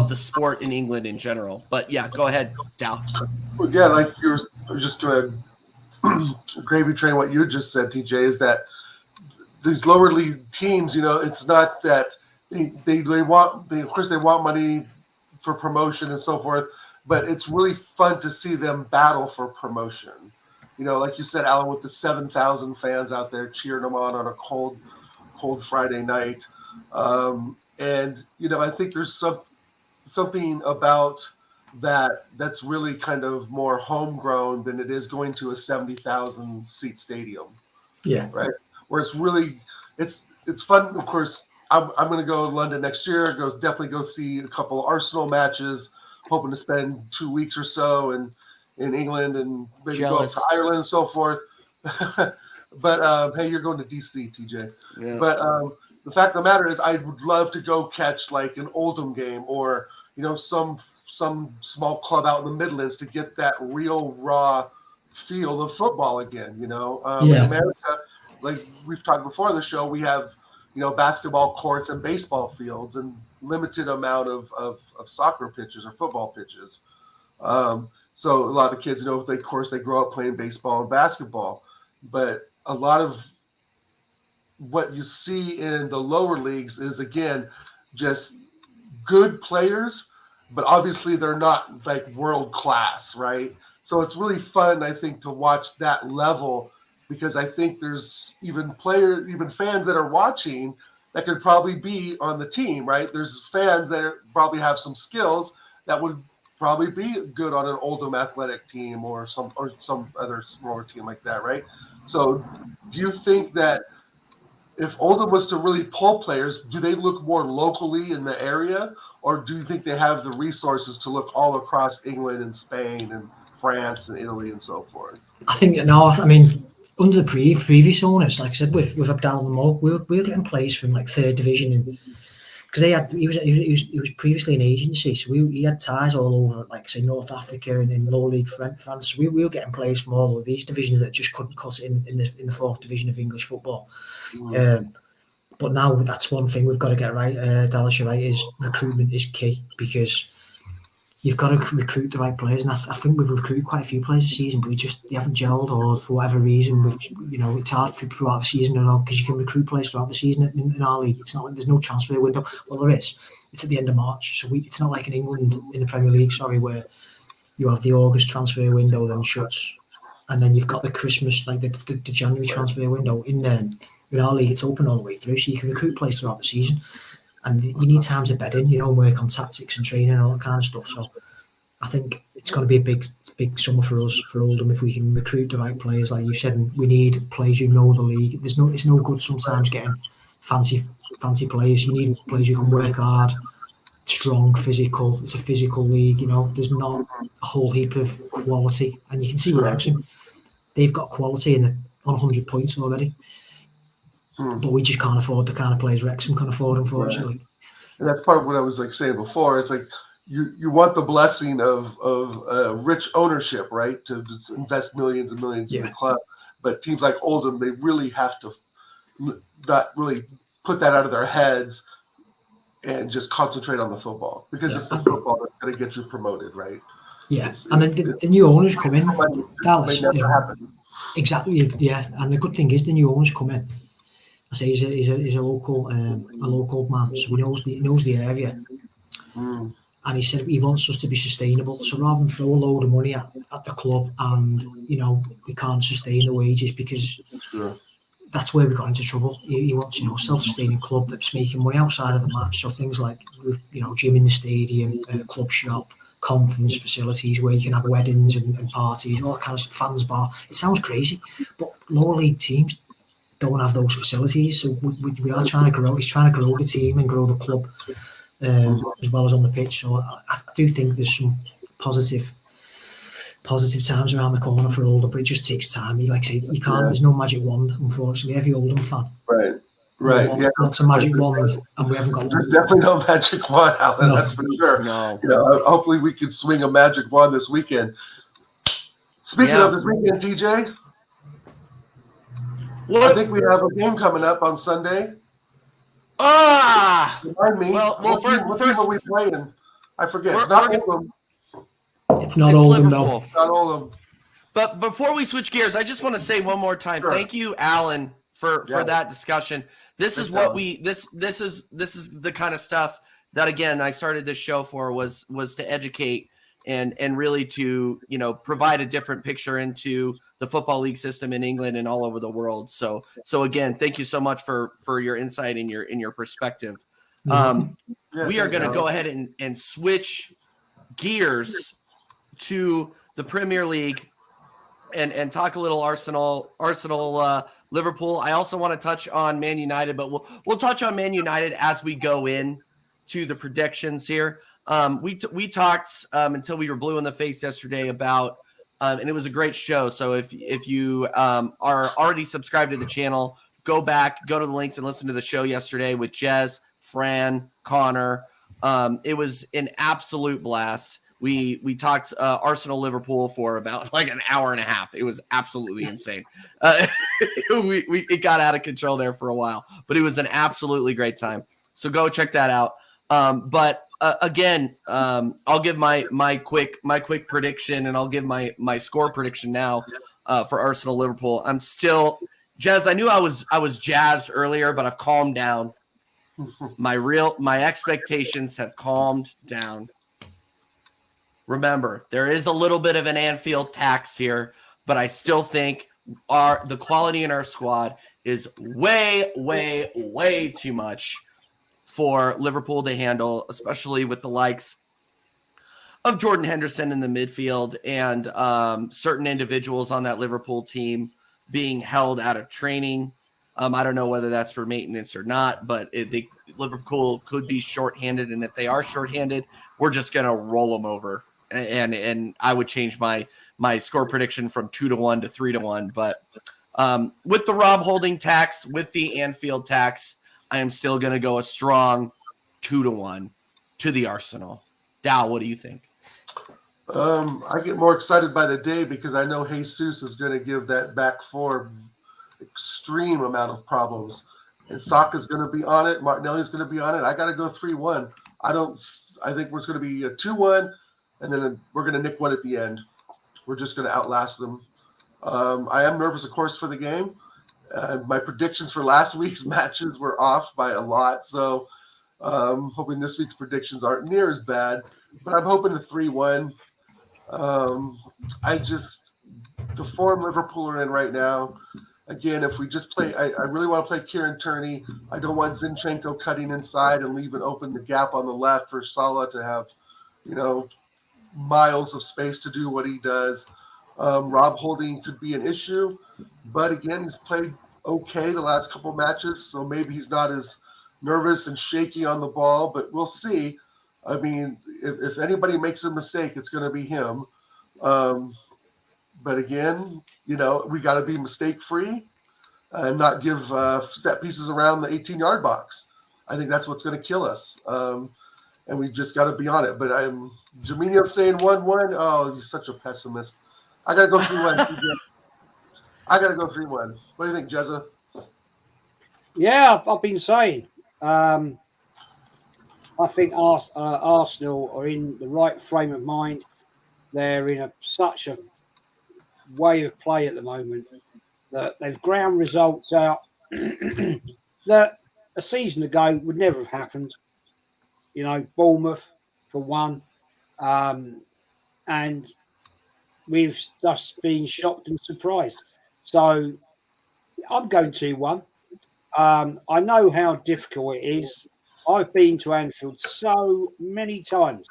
the sport in England in general. But yeah, go ahead, Dal. Well, yeah, like I was just going to gravy train what you just said, TJ, is that these lower league teams, it's not that they want of course they want money for promotion and so forth, but it's really fun to see them battle for promotion. Like you said, Alan, with the 7,000 fans out there cheering them on a cold Friday night. And I think there's something about that's really kind of more homegrown than it is going to a 70,000 seat stadium. Yeah. Right. Where it's really, it's fun. Of course, I'm going to go to London next year. Definitely go see a couple Arsenal matches. Hoping to spend 2 weeks or so in England and maybe Jealous. go up to Ireland and so forth. But hey, you're going to DC, TJ. Yeah. But the fact of the matter is, I would love to go catch like an Oldham game or some small club out in the Midlands to get that real raw feel of football again. In America, like we've talked before on the show, we have basketball courts and baseball fields and limited amount of soccer pitches or football pitches. So a lot of the kids, of course, they grow up playing baseball and basketball, but a lot of what you see in the lower leagues is, again, just good players, but obviously they're not like world class, right? So it's really fun, I think, to watch that level, because I think there's even fans that are watching that could probably be on the team, right? There's fans that probably have some skills that would probably be good on an OldhamAthletic team or some other smaller team like that, right? So do you think that if Oldham was to really pull players, do they look more locally in the area, or do you think they have the resources to look all across England and Spain and France and Italy and so forth? I think no. I mean, under the previous owners, like I said, with Abdallah and Mo, we were getting players from like third division, because he was previously an agency, so he had ties all over, like say North Africa and in lower league France. So we were getting players from all of these divisions that just couldn't cut it in the fourth division of English football. But now that's one thing we've got to get right. Dallas, you're right, is recruitment is key, because you've got to recruit the right players, and I think we've recruited quite a few players this season, but they haven't gelled, or for whatever reason, it's hard throughout the season, because you can recruit players throughout the season in our league. It's not like there's no transfer window. Well, there is. It's at the end of March, so it's not like in England in the Premier League, where you have the August transfer window then shuts, and then you've got the Christmas, like the January transfer window. In our league, it's open all the way through, so you can recruit players throughout the season. And you need time to bed in, work on tactics and training and all that kind of stuff. So I think it's going to be a big summer for us, for Oldham, if we can recruit the right players, like you said. And we need players who know the league. It's no good sometimes getting fancy players. You need players who can work hard, strong, physical. It's a physical league, There's not a whole heap of quality, and you can see with Wrexham, they've got quality on 100 points already. But we just can't afford the kind of players Wrexham can afford, unfortunately. Right. And that's part of what I was saying before. It's like you want the blessing of rich ownership, right? To invest millions and millions in the club. But teams like Oldham, they really have to not really put that out of their heads and just concentrate on the football, because it's the football that's going to get you promoted, right? Yeah, and then the new owners come in. Dallas, exactly, yeah. And the good thing is the new owners come in. I say he's a local man, so he knows the area, and he said he wants us to be sustainable. So rather than throw a load of money at the club, and we can't sustain the wages, because that's where we got into trouble. He wants self-sustaining club that's making money outside of the match. So things like gym in the stadium, club shop, conference facilities where you can have weddings and parties, all that kind of fans bar. It sounds crazy, but lower league teams don't have those facilities, so we are trying to grow. He's trying to grow the team and grow the club, as well as on the pitch. So I do think there's some positive times around the corner for Oldham, but it just takes time. You can't. There's no magic wand, unfortunately. Every Oldham fan, right, yeah, lots of magic wand, and we haven't got. There's definitely no magic wand, Alan. No. That's for sure. No. Hopefully we can swing a magic wand this weekend. Speaking of this weekend, TJ. I think we have a game coming up on Sunday. Remind me. Well, first are we playing? I forget. It's not Oldham. It's not Oldham, though. It's not Oldham. But before we switch gears, I just want to say one more time, Thank you, Alan, for Yeah. that discussion. This is what this is the kind of stuff that, again, I started this show for, was to educate and really to, provide a different picture into the Football League system in England and all over the world. So again, thank you so much for your insight and your perspective. We are going to go ahead and switch gears to the Premier League and talk a little Arsenal, Liverpool. I also want to touch on Man United, but we'll touch on Man United as we go in to the predictions here. We talked until we were blue in the face yesterday about, and it was a great show. So if you are already subscribed to the channel, go back, go to the links and listen to the show yesterday with Jez, Fran, Connor. It was an absolute blast. We talked Arsenal Liverpool for about like an hour and a half. It was absolutely insane. It got out of control there for a while, but it was an absolutely great time. So go check that out. But again, I'll give my quick prediction, and I'll give my score prediction now for Arsenal Liverpool. I'm still Jazz. I knew I was jazzed earlier, but I've calmed down. My expectations have calmed down. Remember, there is a little bit of an Anfield tax here, but I still think the quality in our squad is way, way, way too much for Liverpool to handle, especially with the likes of Jordan Henderson in the midfield and certain individuals on that Liverpool team being held out of training. I don't know whether that's for maintenance or not, but Liverpool could be shorthanded, and if they are shorthanded, we're just going to roll them over. And I would change my score prediction from 2-1 to 3-1. But with the Rob Holding tax, with the Anfield tax, I am still going to go a strong 2-1 to the Arsenal. Dow, what do you think? I get more excited by the day because I know Jesus is going to give that back four extreme amount of problems. And Saka's going to be on it. Martinelli's going to be on it. I got to go 3-1. I think we're going to be a 2-1. And then we're going to nick one at the end. We're just going to outlast them. I am nervous, of course, for the game. My predictions for last week's matches were off by a lot. So hoping this week's predictions aren't near as bad. But I'm hoping a 3-1. The form Liverpool are in right now, again, if we just play, I really want to play Kieran Tierney. I don't want Zinchenko cutting inside and leaving open the gap on the left for Salah to have, miles of space to do what he does. Rob Holding could be an issue, but again, he's played okay the last couple matches, so maybe he's not as nervous and shaky on the ball, but we'll see. I mean, if anybody makes a mistake, it's going to be him. But again, we got to be mistake-free and not give set pieces around the 18-yard box. I think that's what's going to kill us. And we've just got to be on it. But Jaminio saying 1-1. Oh, he's such a pessimist. I got to go 3-1. I got to go 3-1. What do you think, Jezza? Yeah, I've been saying. I think Arsenal are in the right frame of mind. They're in such a way of play at the moment that they've ground results out that a season ago would never have happened. Bournemouth for one. And we've just been shocked and surprised. So I'm going 2-1. I know how difficult it is. I've been to Anfield so many times,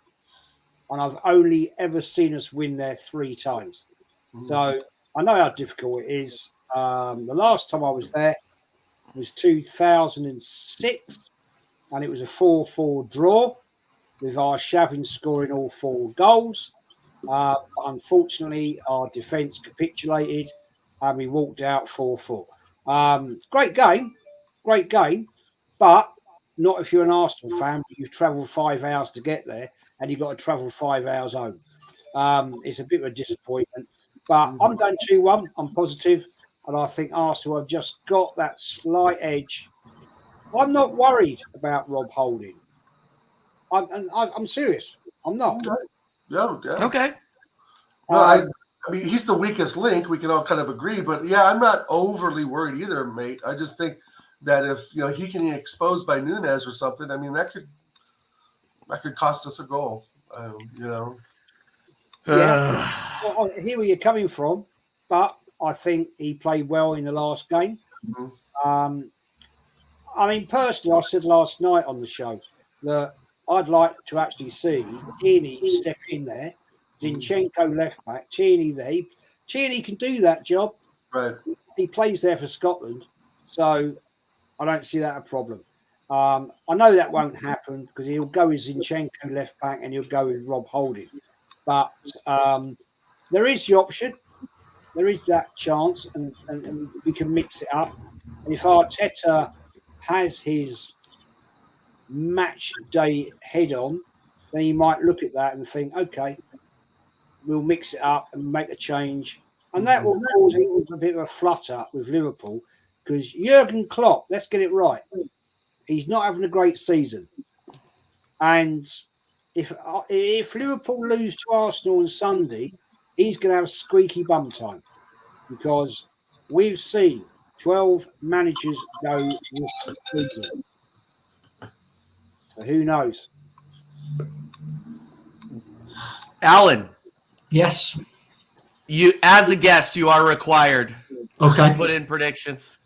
and I've only ever seen us win there 3 times. So I know how difficult it is. The last time I was there was 2006, and it was a 4-4 draw with Arshavin scoring all 4 goals. Unfortunately, our defence capitulated and we walked out 4-4. Great game, but not if you're an Arsenal fan. You've travelled 5 hours to get there and you've got to travel 5 hours home. It's a bit of a disappointment, but I'm going 2-1. I'm positive, and I think Arsenal have just got that slight edge. I'm not worried about Rob Holding. I'm serious. I'm not. Yeah. Okay. No, I mean, he's the weakest link. We can all kind of agree, but yeah, I'm not overly worried either, mate. I just think that if he can get exposed by Nunez or something, I mean, that could cost us a goal. Yeah, well, I hear where you're coming from, but I think he played well in the last game. Mhm. I mean, personally, I said last night on the show that I'd like to actually see Tierney step in there, Zinchenko left back, Tierney there. Tierney can do that job. Right. He plays there for Scotland, so I don't see that a problem. I know that won't happen because he'll go with Zinchenko left back and he'll go with Rob Holding. But there is the option. There is that chance, and we can mix it up. And if Arteta has his match day head on, then he might look at that and think, okay, we'll mix it up and make a change. And that will cause a bit of a flutter with Liverpool because Jurgen Klopp, let's get it right, he's not having a great season. And if Liverpool lose to Arsenal on Sunday, he's going to have squeaky bum time because we've seen 12 managers go this season. So who knows? Alan. Yes. You, as a guest, you are required to put in predictions.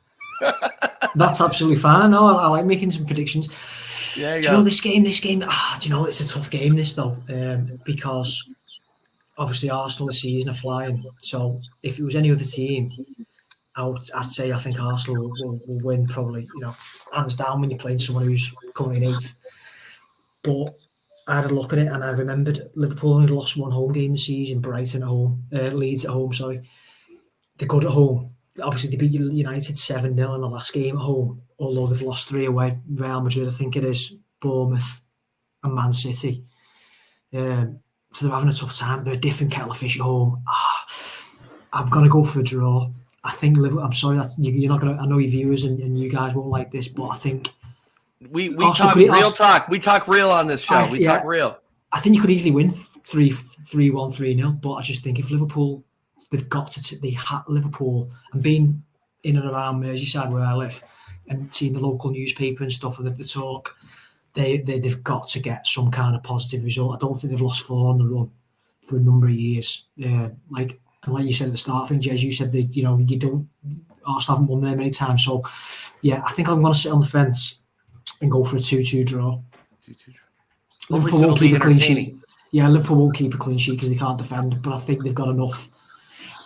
That's absolutely fine. No, I like making some predictions. Yeah, do you know this game? Do you know it's a tough game, this though, because obviously Arsenal this season are flying. So if it was any other team, I'd say I think Arsenal will win probably. Hands down when you're playing someone who's coming in 8th. But I had a look at it and I remembered Liverpool only lost one home game this season, Brighton at home, Leeds at home, sorry. They're good at home. Obviously, they beat United 7-0 in the last game at home, although they've lost 3 away. Real Madrid, I think it is, Bournemouth and Man City. So they're having a tough time. They're a different kettle of fish at home. I'm going to go for a draw. I think Liverpool, I'm sorry, you're not going to, I know your viewers and you guys won't like this, but I think we talk real talk. We talk real on this show. Talk real. I think you could easily win 3-1, 3-0, but I just think if Liverpool, they've got to Liverpool, and being in and around Merseyside where I live and seeing the local newspaper and stuff and the talk, they've got to get some kind of positive result. I don't think they've lost 4 on the run for a number of years. Like you said at the start, I think Jez, you said that Arsenal haven't won there many times. So yeah, I think I'm going to sit on the fence and go for a 2-2 draw. 2-2 draw. Liverpool won't keep a clean sheet. Yeah, Liverpool won't keep a clean sheet because they can't defend, but I think they've got enough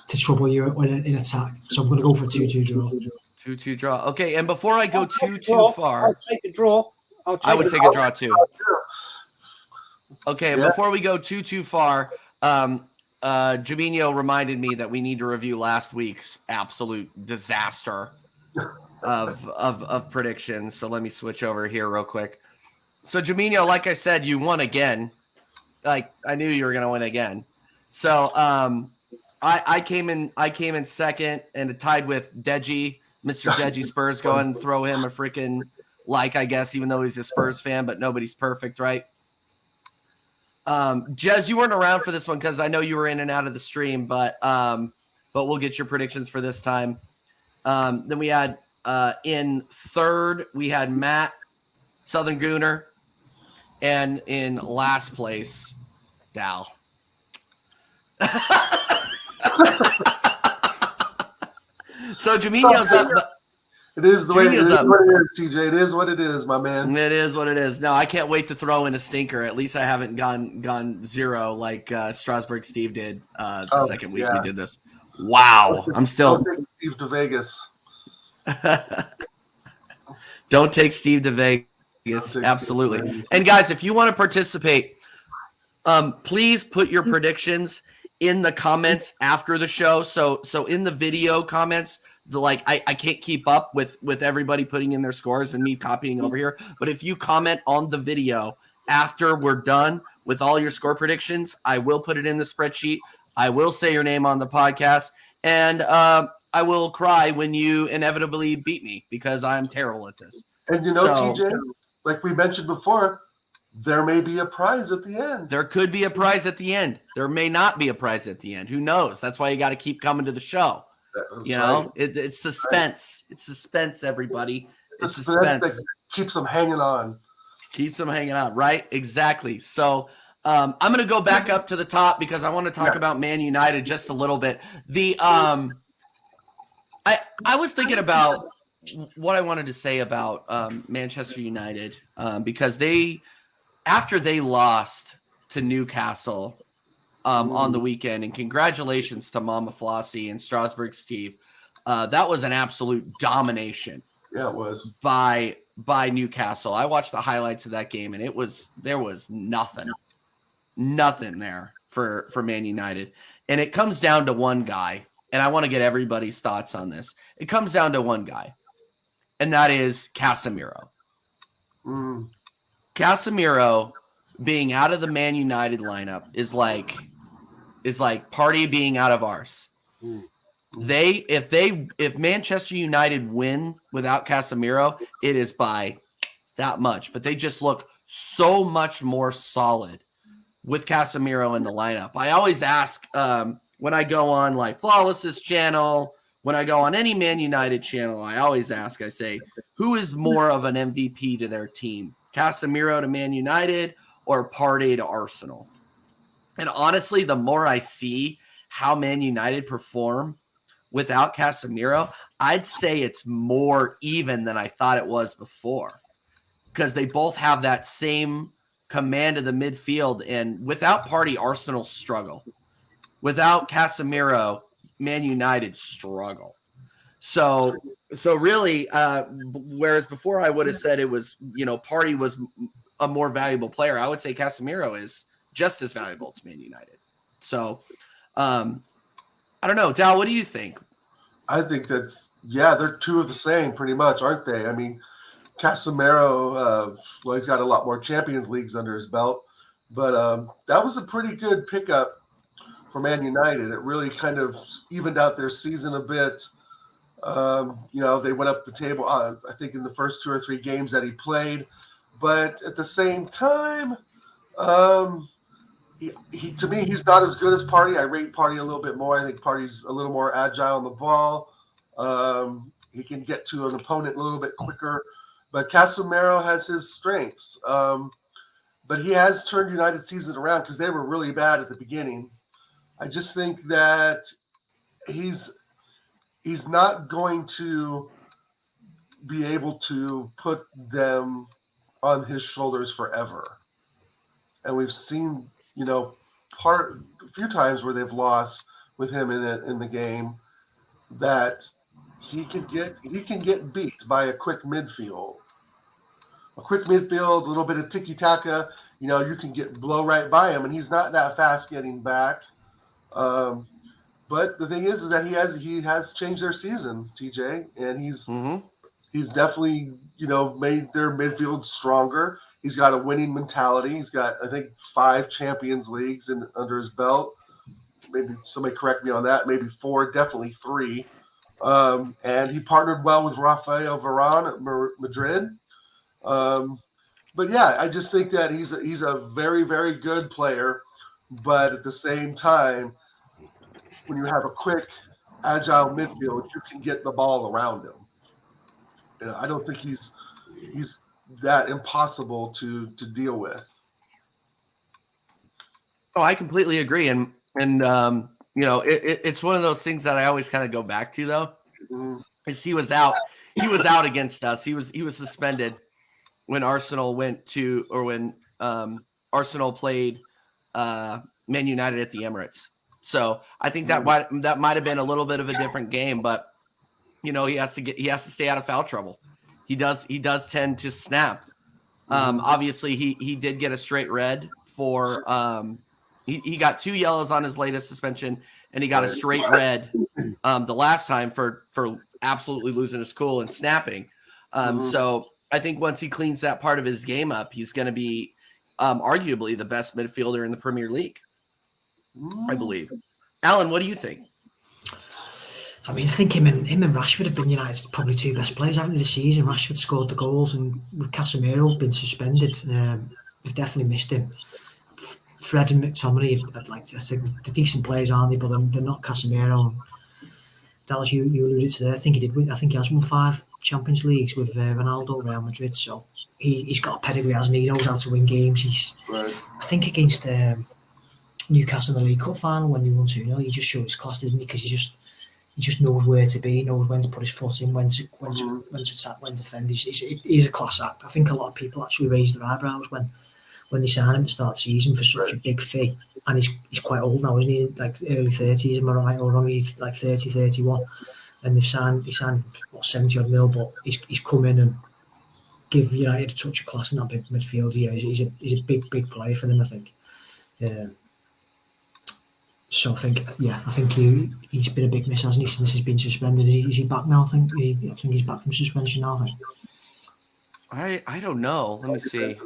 to trouble you in attack. So I'm going to go for a 2-2 draw. 2-2 draw. Okay, and before I go too far, I'll take a draw. I would take a draw too. Okay, and before we go too far, Jaminho reminded me that we need to review last week's absolute disaster of predictions. So let me switch over here real quick. So Jaminho, like I said, you won again. Like I knew you were going to win again. So I came in second and tied with Deji, Mr. Deji Spurs. Go ahead and throw him a freaking like, I guess, even though he's a Spurs fan, but nobody's perfect, right? Jez, you weren't around for this one because I know you were in and out of the stream, but we'll get your predictions for this time. Then we had in third, we had Matt, Southern Gooner, and in last place, Dow. So Jaminho's up. It is the way it is, what it is, TJ. It is what it is, my man. It is what it is. No, I can't wait to throw in a stinker. At least I haven't gone 0 like Strasburg Steve did the second week we did this. Wow. I'm still Steve to Vegas. Don't take Steve to Vegas. Absolutely. And guys, if you want to participate, please put your predictions in the comments after the show. So in the video comments, I can't keep up with everybody putting in their scores and me copying over here. But if you comment on the video after we're done with all your score predictions, I will put it in the spreadsheet. I will say your name on the podcast, and I will cry when you inevitably beat me because I'm terrible at this. And TJ, like we mentioned before, there may be a prize at the end. There could be a prize at the end. There may not be a prize at the end. Who knows? That's why you got to keep coming to the show. You know, it's suspense. Right. It's suspense, everybody. It's suspense that keeps them hanging on. Keeps them hanging on, right? Exactly. So I'm going to go back up to the top because I want to talk about Man United just a little bit. I was thinking about what I wanted to say about Manchester United because after they lost to Newcastle on the weekend, and congratulations to Mama Flossie and Strasbourg Steve, that was an absolute domination. Yeah, it was by Newcastle. I watched the highlights of that game, and there was nothing there for Man United. And it comes down to one guy, and I want to get everybody's thoughts on this. It comes down to one guy, and that is Casemiro. Casemiro being out of the Man United lineup is like Party being out of ours. If Manchester United win without Casemiro, it is by that much. But they just look so much more solid with Casemiro in the lineup. I always ask when I go on like Flawless's channel, when I go on any Man United channel, I always ask, I say, who is more of an MVP to their team? Casemiro to Man United or Partey to Arsenal? And honestly, the more I see how Man United perform without Casemiro, I'd say it's more even than I thought it was before, because they both have that same command of the midfield. And without Partey, Arsenal struggle. Without Casemiro, Man United struggle. So really, whereas before I would have said it was, Partey was a more valuable player, I would say Casemiro is just as valuable to Man United. So, I don't know. Dal, what do you think? I think they're two of the same pretty much, aren't they? I mean, Casemiro, he's got a lot more Champions Leagues under his belt, but that was a pretty good pickup for Man United. It really kind of evened out their season a bit. They went up the table, I think, in the first 2 or 3 games that he played. But at the same time, to me, he's not as good as Partey. I rate Partey a little bit more. I think Partey's a little more agile on the ball. He can get to an opponent a little bit quicker. But Casemiro has his strengths. But he has turned United season around because they were really bad at the beginning. I just think that he's not going to be able to put them on his shoulders forever. And we've seen, a few times where they've lost with him in the game, that he can get beat by a quick midfield. A quick midfield, a little bit of tiki-taka, you can blow right by him, and he's not that fast getting back. But the thing is that he has changed their season, TJ, and he's definitely, made their midfield stronger. He's got a winning mentality. He's got, I think, 5 Champions Leagues under his belt. Maybe somebody correct me on that. Maybe 4, definitely 3. And he partnered well with Rafael Varane at Madrid. But yeah, I just think that he's a very, very good player. But at the same time, when you have a quick, agile midfield, you can get the ball around him. I don't think he's that impossible to deal with. Oh, I completely agree. And it's one of those things that I always kind of go back to, though, is he was out against us. He was suspended when Arsenal Arsenal played Man United at the Emirates. So I think that might have been a little bit of a different game, but he has to stay out of foul trouble. He does tend to snap. Obviously he did get a straight red for he got 2 yellows on his latest suspension, and he got a straight red the last time for absolutely losing his cool and snapping. So I think once he cleans that part of his game up, he's going to be arguably the best midfielder in the Premier League, I believe. Alan, what do you think? I mean, I think him and Rashford have been United's probably 2 best players, haven't they, this season? Rashford scored the goals, and with Casemiro been suspended. they've definitely missed him. Fred and McTominay, I think the decent players, aren't they? But they're not Casemiro. And Dallas, you alluded to there. I think he did win. I think he has won 5 Champions Leagues with Ronaldo, Real Madrid. So he's got a pedigree, hasn't he? He knows how to win games. Right. I think against Newcastle in the League Cup final when they won 2-0, he just showed his class, didn't he? Because he just knows where to be, knows when to put his foot in, when to attack, when to defend. He's a class act. I think a lot of people actually raised their eyebrows when they signed him to start the season for such a big fee. And he's quite old now, isn't he? Like early 30s, am I right or wrong? He's like 30, 31. And they signed 70 odd mil, but he's come in and give United a touch of class in that big midfield. Yeah, he's a big player for them, I think. So I think he's been a big miss, hasn't he, since he's been suspended? Is he back now? I think he's back from suspension now. I don't know. Let me see.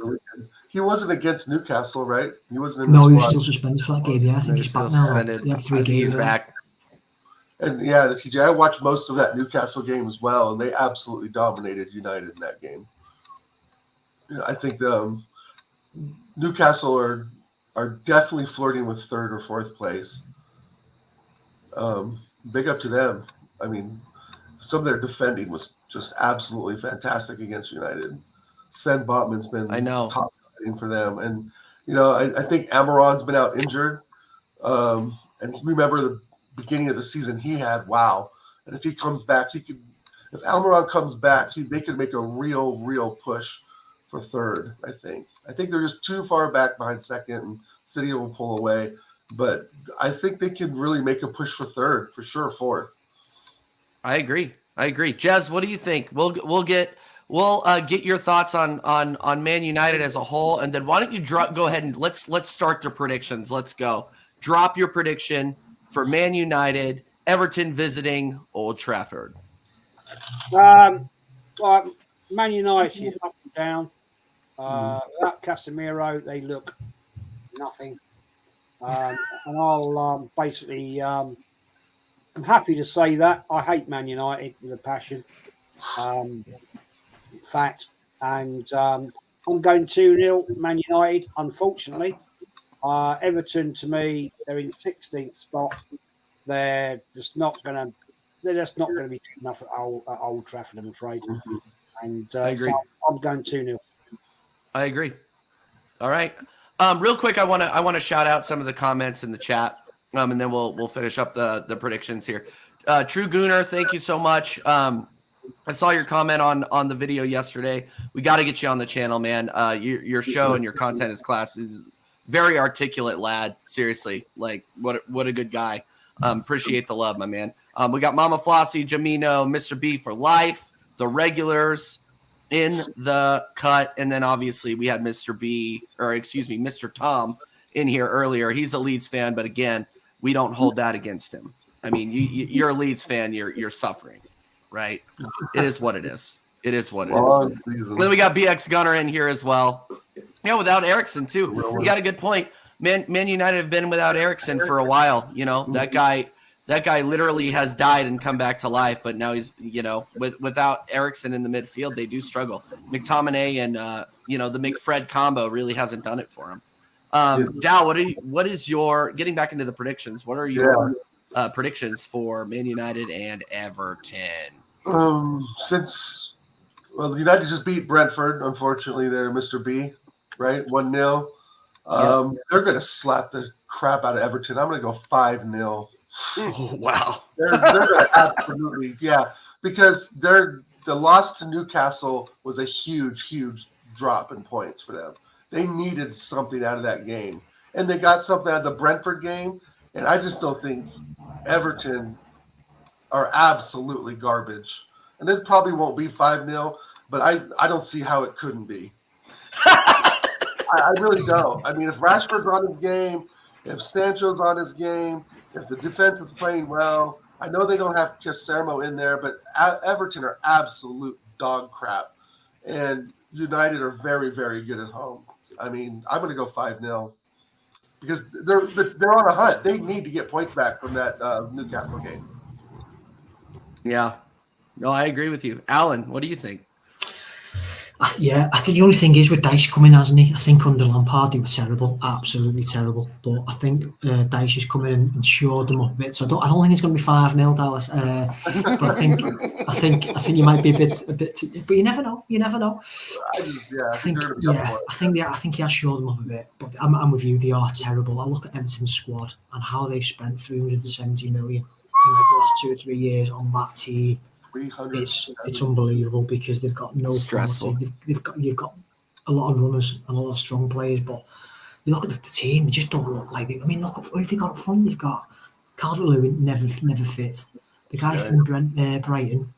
He wasn't against Newcastle, right? He wasn't in No, the he was squad. still suspended for that game. Yeah, I think he's back now. Suspended. He had 3 I think games. he's back. And yeah, TJ, I watched most of that Newcastle game as well, and they absolutely dominated United in that game. I think Newcastle are definitely flirting with 3rd or 4th place. Big up to them. I mean, some of their defending was just absolutely fantastic against United. Sven Botman's been top for them, and I think Amaron's been out injured. And remember the beginning of the season he had, wow. And if he comes back, if Almiron comes back, they could make a real push for 3rd, I think they're just too far back behind 2nd, and City will pull away. But I think they can really make a push for 3rd, for sure 4th. I agree. Jez, what do you think? We'll get your thoughts on Man United as a whole, and then why don't you go ahead and let's start the predictions. Let's go. Drop your prediction for Man United, Everton visiting Old Trafford. Man United up and down. Without Casemiro, they look nothing. And I'll basically, I'm happy to say that I hate Man United with a passion. In fact, and I'm going 2-0 Man United, unfortunately. Everton, to me, they're in 16th spot. They're just not going to be good enough at Old Trafford, I'm afraid. And I agree. So I'm going 2-0. I agree. All right. Real quick, I want to shout out some of the comments in the chat, and then we'll finish up the predictions here. True Gooner, thank you so much. I saw your comment on the video yesterday. We got to get you on the channel, man. Your show and your content is class. Is very articulate lad. Seriously, like what a good guy. Appreciate the love, my man. We got Mama Flossie, Jamino, Mr. B for life, the regulars in the cut, and then obviously we had Mr. Tom in here earlier. He's a Leeds fan, but again, we don't hold that against him. I mean, you're a Leeds fan, you're suffering, right? It is what it is. It is what it is. Then we got BX Gunner in here as well. Yeah, without Ericsson too. You got a good point. Man United have been without Ericsson for a while. That guy literally has died and come back to life, but now he's, without Ericsson in the midfield, they do struggle. McTominay and, the McFred combo really hasn't done it for him. Dow, what is your, getting back into the predictions, what are your predictions for Man United and Everton? United just beat Brentford, unfortunately, they're Mr. B, right? 1-0. They're going to slap the crap out of Everton. I'm going to go 5-0. Oh, wow. They're going to absolutely, because the loss to Newcastle was a huge drop in points for them. They needed something out of that game, and they got something out of the Brentford game, and I just don't think Everton are absolutely garbage. And this probably won't be 5-0, but I don't see how it couldn't be. I really don't. I mean, if Rashford's on his game, if Sancho's on his game, if the defense is playing well, I know they don't have Casemiro in there, but Everton are absolute dog crap. And United are very, very good at home. I mean, I'm going to go 5-0 because they're on a hunt. They need to get points back from that Newcastle game. Yeah. No, I agree with you. Alan, what do you think? I think the only thing is with Dyche coming, hasn't he? I think under Lampard they were terrible, absolutely terrible. But I think Dyche has come in and shored them up a bit. So I don't think it's going to be 5-0, Dallas. But I think you might be a bit. But you never know. You never know. I think he has shored them up a bit. But I'm with you. They are terrible. I look at Everton's squad and how they've spent 370 million over the last 2 or 3 years on that team. It's unbelievable because they've got no quality. You've got a lot of runners and a lot of strong players, but you look at the team, they just don't look like it. I mean, look at who they got up front. They've got Calvert-Lewin never fit. The guy from Brighton,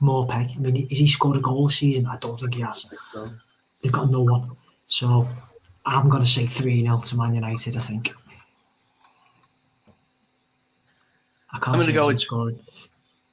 Morpeg. I mean, has he scored a goal this season? I don't think he has. They've got no one. So I'm going to say 3-0 to Man United. I think. I can't see him scoring.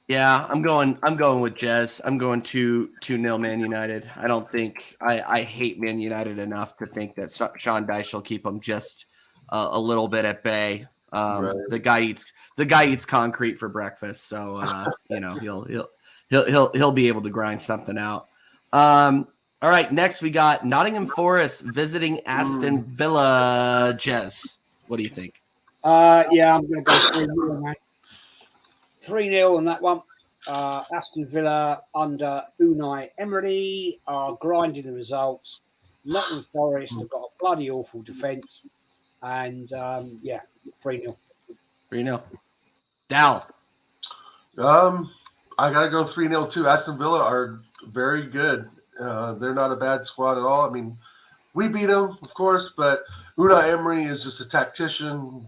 Yeah, I'm going with Jez. I'm going 2-0 Man United. I don't think I hate Man United enough to think that Sean Dyche will keep them just a little bit at bay. Right. The guy eats concrete for breakfast, so he'll be able to grind something out. All right, next we got Nottingham Forest visiting Aston Villa. Jez, what do you think? Yeah, I'm going to go 3-0, mate. 3-0 on that one. Aston Villa under Unai Emery are grinding the results. Nottingham Forest have got a bloody awful defence. And, 3-0. 3-0. Dal. I got to go 3-0 too. Aston Villa are very good. They're not a bad squad at all. I mean, we beat them, of course, but Unai Emery is just a tactician,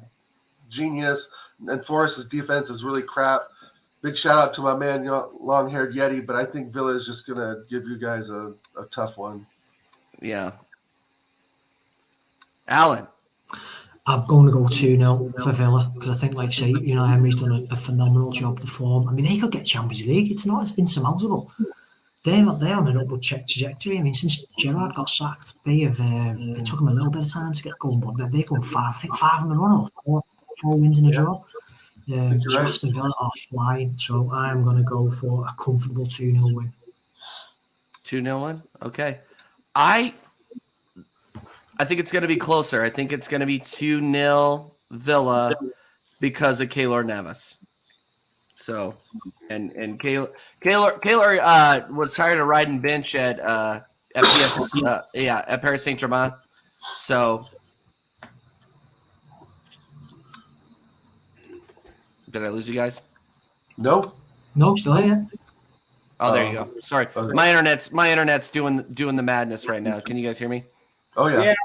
genius. And Forest's defense is really crap. Big shout out to my man, long-haired Yeti, but I think Villa is just going to give you guys a tough one. Yeah. Alan. I'm going to go 2-0 for Villa because I think, like say, Emery's done a phenomenal job to form. I mean, they could get Champions League. It's not insurmountable. They're on an upward trajectory. I mean, since Gerrard got sacked, they have. It took them a little bit of time to get going, but they've won 5 in the run, or 4 wins in a draw. Aston Villa are flying, so I'm going to go for a comfortable 2-0 win. 2-0 win? Okay. I think it's going to be closer. I think it's going to be 2-0 Villa because of Keylor Navas. So, and Keylor was tired of riding bench at Paris Saint-Germain. So. Did I lose you guys? Nope. No, still here. Oh, there you go. Sorry, my internet's doing the madness right now. Can you guys hear me? Oh yeah.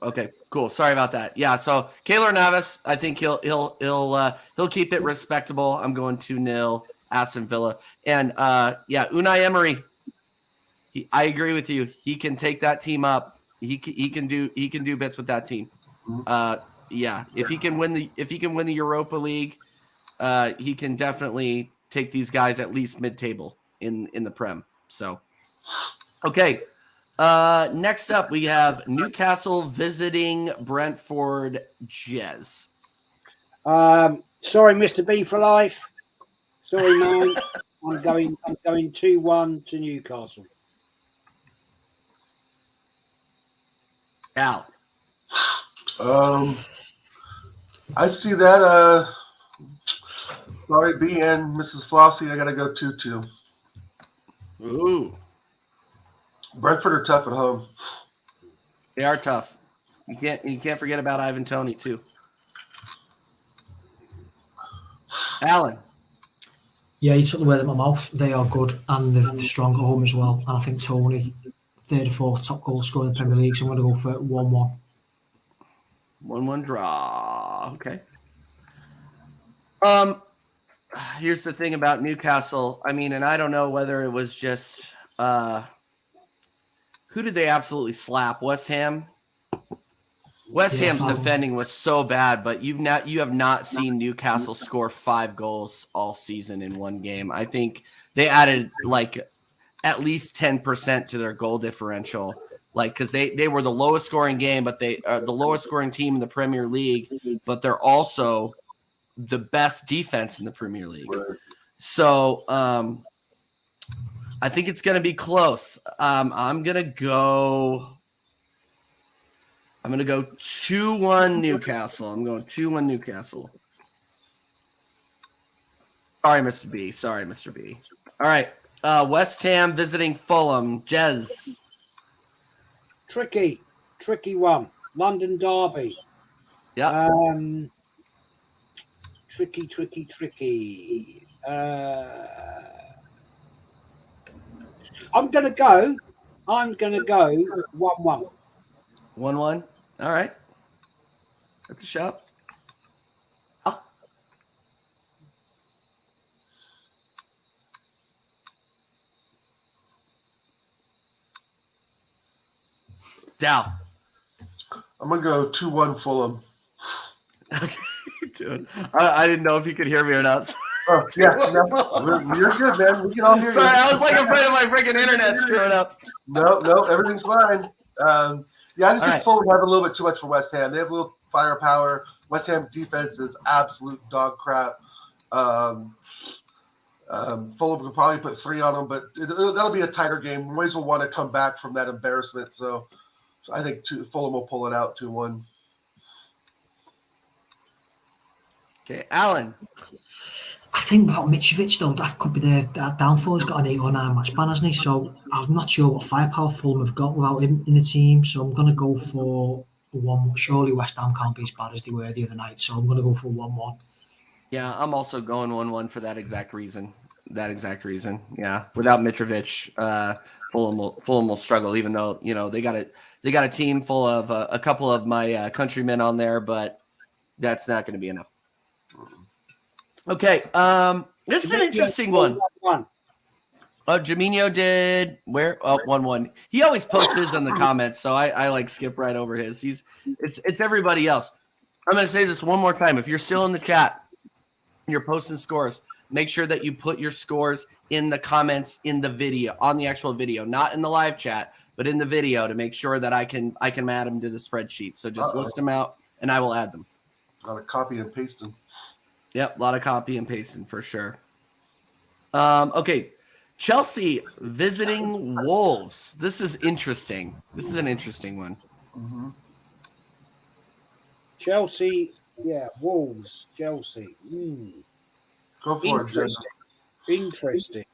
Okay, cool. Sorry about that. Yeah. So Keylor Navas, I think he'll keep it respectable. I'm going 2-0 Aston Villa, and Unai Emery. I agree with you. He can take that team up. He can do bits with that team. If he can win the Europa League. He can definitely take these guys at least mid-table in the Prem. So, okay. Next up, we have Newcastle visiting Brentford. Jez. Sorry, Mr. B for life. Sorry, man. I'm going 2-1 to Newcastle. Al. I see that. Sorry, B and Mrs. Flossie, I got to go 2-2. Ooh. Brentford are tough at home. They are tough. You can't forget about Ivan Toney too. Alan. Yeah, you took the words out of my mouth. They are good and they're strong at home as well. And I think Toney, 3rd or 4th top goal scorer in the Premier League. So I'm going to go for 1-1. 1-1 draw. Okay. Here's the thing about Newcastle. I mean, and I don't know whether it was just who did they absolutely slap? West Ham. West Ham's defending was so bad, but you have not seen Newcastle score 5 goals all season in one game. I think they added like at least 10% to their goal differential, like because they were the lowest scoring game, but they are the lowest scoring team in the Premier League, but they're also the best defense in the Premier League. Right. So I think it's going to be close. I'm going to go 2-1 Newcastle. I'm going 2-1 Newcastle. Sorry, Mr. B. All right. West Ham visiting Fulham. Jez. Tricky one. London derby. Yeah. Tricky. I'm gonna go 1-1. 1-1. All right. That's a shout. Oh. Dow. I'm gonna go 2-1 Fulham. Okay, dude. I didn't know if you could hear me or not. Oh, yeah, no, you're good, man. We can all hear Sorry, you. I was like afraid of my freaking internet screwing up. No, everything's fine. Yeah, I just think Fulham have a little bit too much for West Ham. They have a little firepower. West Ham defense is absolute dog crap. Fulham could probably put 3 on them, but that'll be a tighter game. Moyes will want to come back from that embarrassment, so I think Fulham will pull it out 2-1. Okay, Alan. I think about Mitrovic, though, that could be the downfall. He's got an 8 or 9 match ban, hasn't he? So I'm not sure what firepower Fulham have got without him in the team. So I'm going to go for a 1-1. Surely West Ham can't be as bad as they were the other night. So I'm going to go for 1-1. Yeah, I'm also going 1-1 for that exact reason. Yeah, without Mitrovic, Fulham will struggle. Even though they got a team full of a couple of my countrymen on there, but that's not going to be enough. Okay, this is an interesting one. Jaminho did where? 1-1. He always posts his in the comments, so I like skip right over his. It's everybody else. I'm going to say this one more time. If you're still in the chat, you're posting scores. Make sure that you put your scores in the comments in the video, on the actual video, not in the live chat, but in the video to make sure that I can add them to the spreadsheet. So just list them out, and I will add them. A lot of copy and pasting. Yep, a lot of copy and pasting for sure. Okay, Chelsea visiting Wolves. This is interesting. This is an interesting one. Mm-hmm. Chelsea, Wolves, Chelsea. Go for it, Jen. Interesting.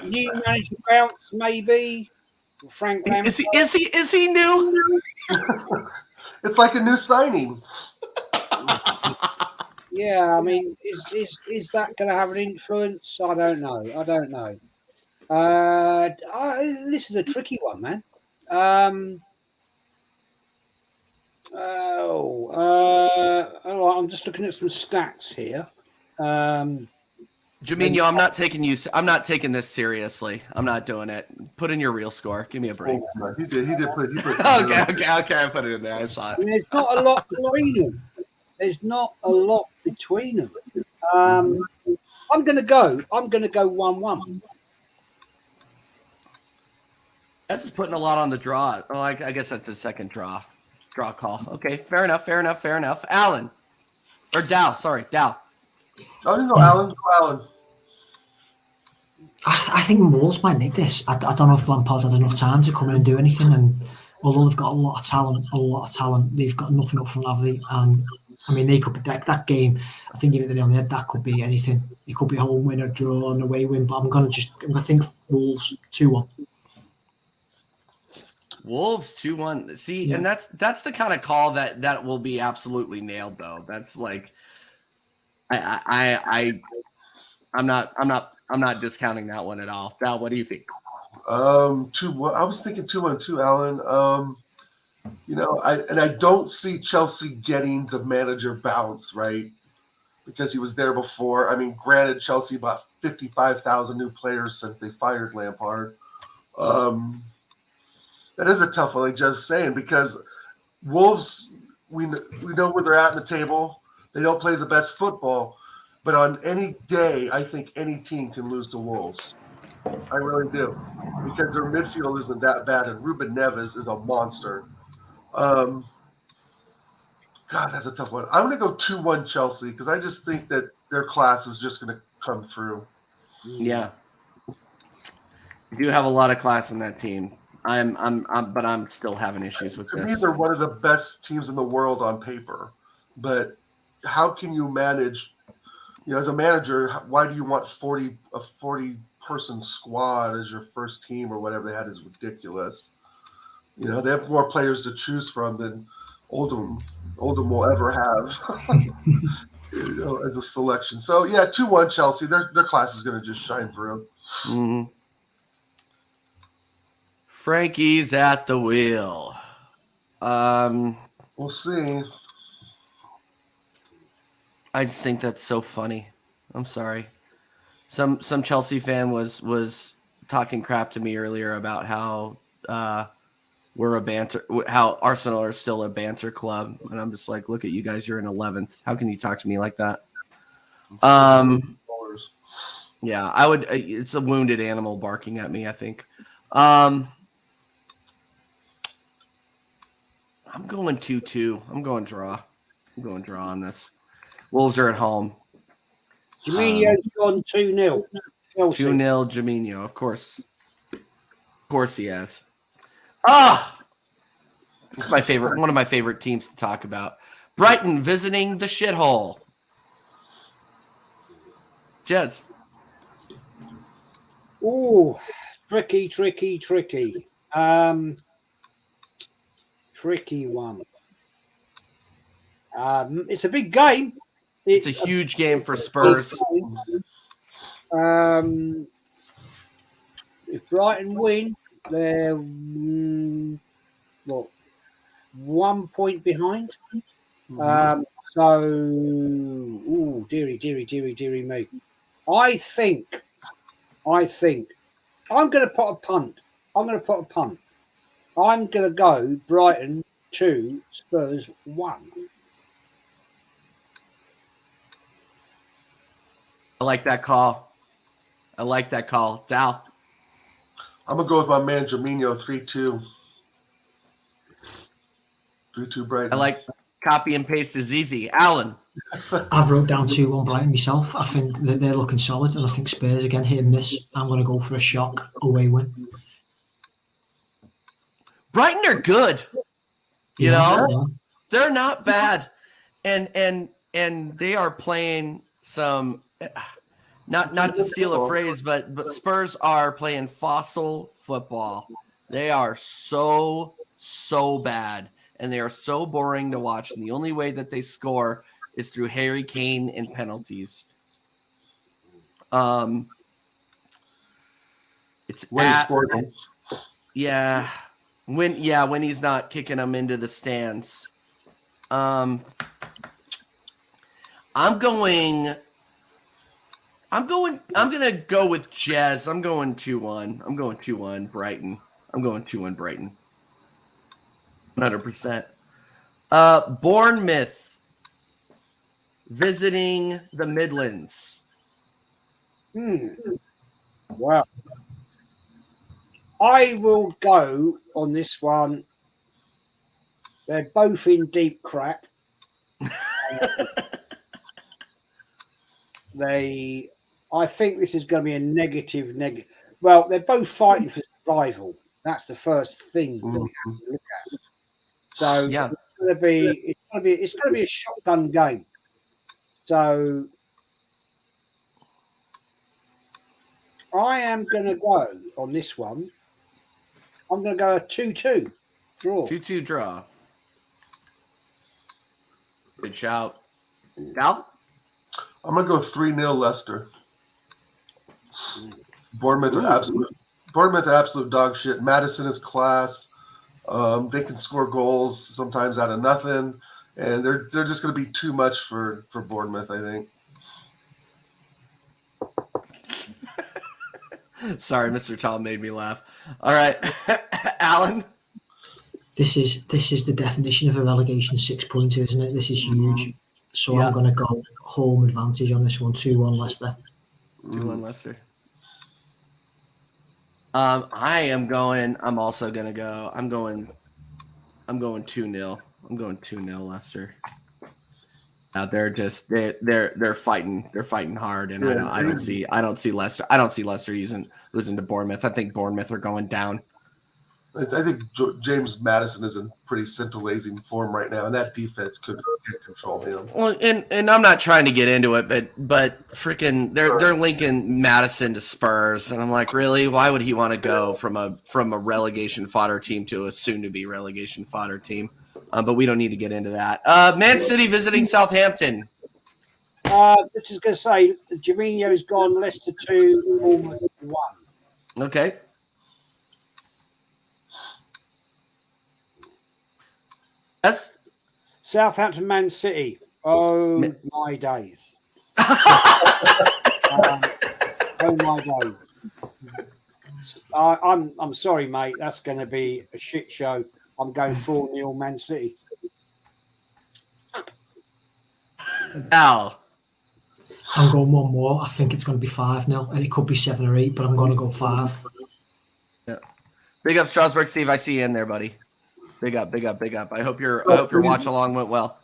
New manager bounce maybe. Frank Lampard. Is he new? It's like a new signing. Yeah, I mean, is that going to have an influence? I don't know. This is a tricky one, man. I'm just looking at some stats here. Jaminho, I'm not taking this seriously. I'm not doing it. Put in your real score. Give me a break. Oh, he did put Okay. I put it in there. I saw it. I mean, there's not a lot between them. I'm going to go 1-1. This is putting a lot on the draw. Oh, I guess that's the second draw call. Okay, fair enough. Alan. Or Dow. Sorry, Dow. Oh, you go, Alan. Go, Alan. I think Wolves might nick this. I don't know if Lampard's had enough time to come in and do anything. And although they've got a lot of talent, they've got nothing up front, have they? And I mean, they could be that game. I think even on the head, that could be anything. It could be a home win, a draw, an away win. But I'm gonna think Wolves 2-1. Wolves 2-1. See, yeah. And that's the kind of call that will be absolutely nailed, though. That's like, I'm not discounting that one at all. Val, what do you think? 2-1. I was thinking 2-1 too, Alan. I don't see Chelsea getting the manager bounce, right? Because he was there before. I mean, granted, Chelsea bought 55,000 new players since they fired Lampard. That is a tough one, like Jeff's saying, because Wolves, we know where they're at in the table. They don't play the best football, but on any day, I think any team can lose to Wolves. I really do, because their midfield isn't that bad, and Ruben Neves is a monster. God, that's a tough one. I'm going to go 2-1 Chelsea because I just think that their class is just going to come through. Yeah. You do have a lot of class in that team. But I'm still having issues with To me, this. they're one of the best teams in the world on paper. But how can you manage, as a manager, why do you want a 40-person squad as your first team or whatever they had is ridiculous. They have more players to choose from than Oldham will ever have. As a selection. So, 2-1 Chelsea. Their class is going to just shine through. Mm-hmm. Frankie's at the wheel. We'll see. I just think that's so funny. I'm sorry. Some Chelsea fan was talking crap to me earlier about how how Arsenal are still a banter club, and I'm just like, look at you guys, you're in 11th. How can you talk to me like that? Yeah, I would. It's a wounded animal barking at me, I think. I'm going 2-2. I'm going draw. I'm going draw on this. Wolves are at home. Jorginho's gone 2-0. 2-0 Jorginho, of course. Of course he has. This is my favorite. One of my favorite teams to talk about. Brighton visiting the shithole. Jez. Oh, tricky. Tricky one. It's a big game. It's a huge game for Spurs. If Brighton win, they're 1 point behind. Deary me. I think I'm going to put a punt. I'm going to go Brighton 2, Spurs 1. I like that call. Dal. I'm going to go with my man Jorginho 3-2. 3-2 Brighton. I like copy and paste is easy. Alan. I've wrote down 2-1 Brighton myself. I think that they're looking solid, and I think Spurs again hit and miss. I'm going to go for a shock away win. Brighton are good. They're not bad, and they are playing some. Not to steal a phrase, but Spurs are playing fossil football. They are so bad, and they are so boring to watch. And the only way that they score is through Harry Kane and penalties. It's when he's not kicking them into the stands. I'm gonna go with Jez. I'm going 2-1. I'm going 2-1 Brighton. 100%. Bournemouth visiting the Midlands. Wow. I will go on this one. They're both in deep crap. I think this is going to be a negative. Well, they're both fighting for survival. That's the first thing that we have to look at. So it's going to be a shotgun game. So I am going to go on this one. I'm going to go a 2-2 draw. 2-2 draw. Good shout. Gal? I'm going to go 3-0 Leicester. Bournemouth are absolute dog shit. Madison is class. They can score goals sometimes out of nothing. And they're just going to be too much for Bournemouth, I think. Sorry, Mr. Tom made me laugh. All right, Alan. This is the definition of a relegation 6-pointer, isn't it? This is huge. So I'm going to go home advantage on this one. 2-1 Leicester. 2-1 Leicester. I'm also going to go. I'm going 2-0. I'm going 2-0 Leicester. They're fighting hard, and Yeah, I don't see Leicester losing to Bournemouth. I think Bournemouth are going down. I think James Madison is in pretty scintillating form right now, and that defense could control him. Well, and I'm not trying to get into it, but freaking they're linking Madison to Spurs, and I'm like, really? Why would he want to go from a relegation fodder team to a soon-to-be relegation fodder team? But we don't need to get into that. Man City visiting Southampton. Just going to say, Jorginho's gone Leicester 2, Bournemouth 1. Okay. Yes. Southampton, Man City. Oh my days! Oh my days! I'm sorry, mate. That's going to be a shit show. I'm going 4-0 Man City. Al. I'm going one more. I think it's going to be 5-0, and it could be 7 or 8, but I'm going to go 5. Yeah. Big up, Strasbourg. Steve, I see you in there, buddy. Big up. I hope your watch along went well.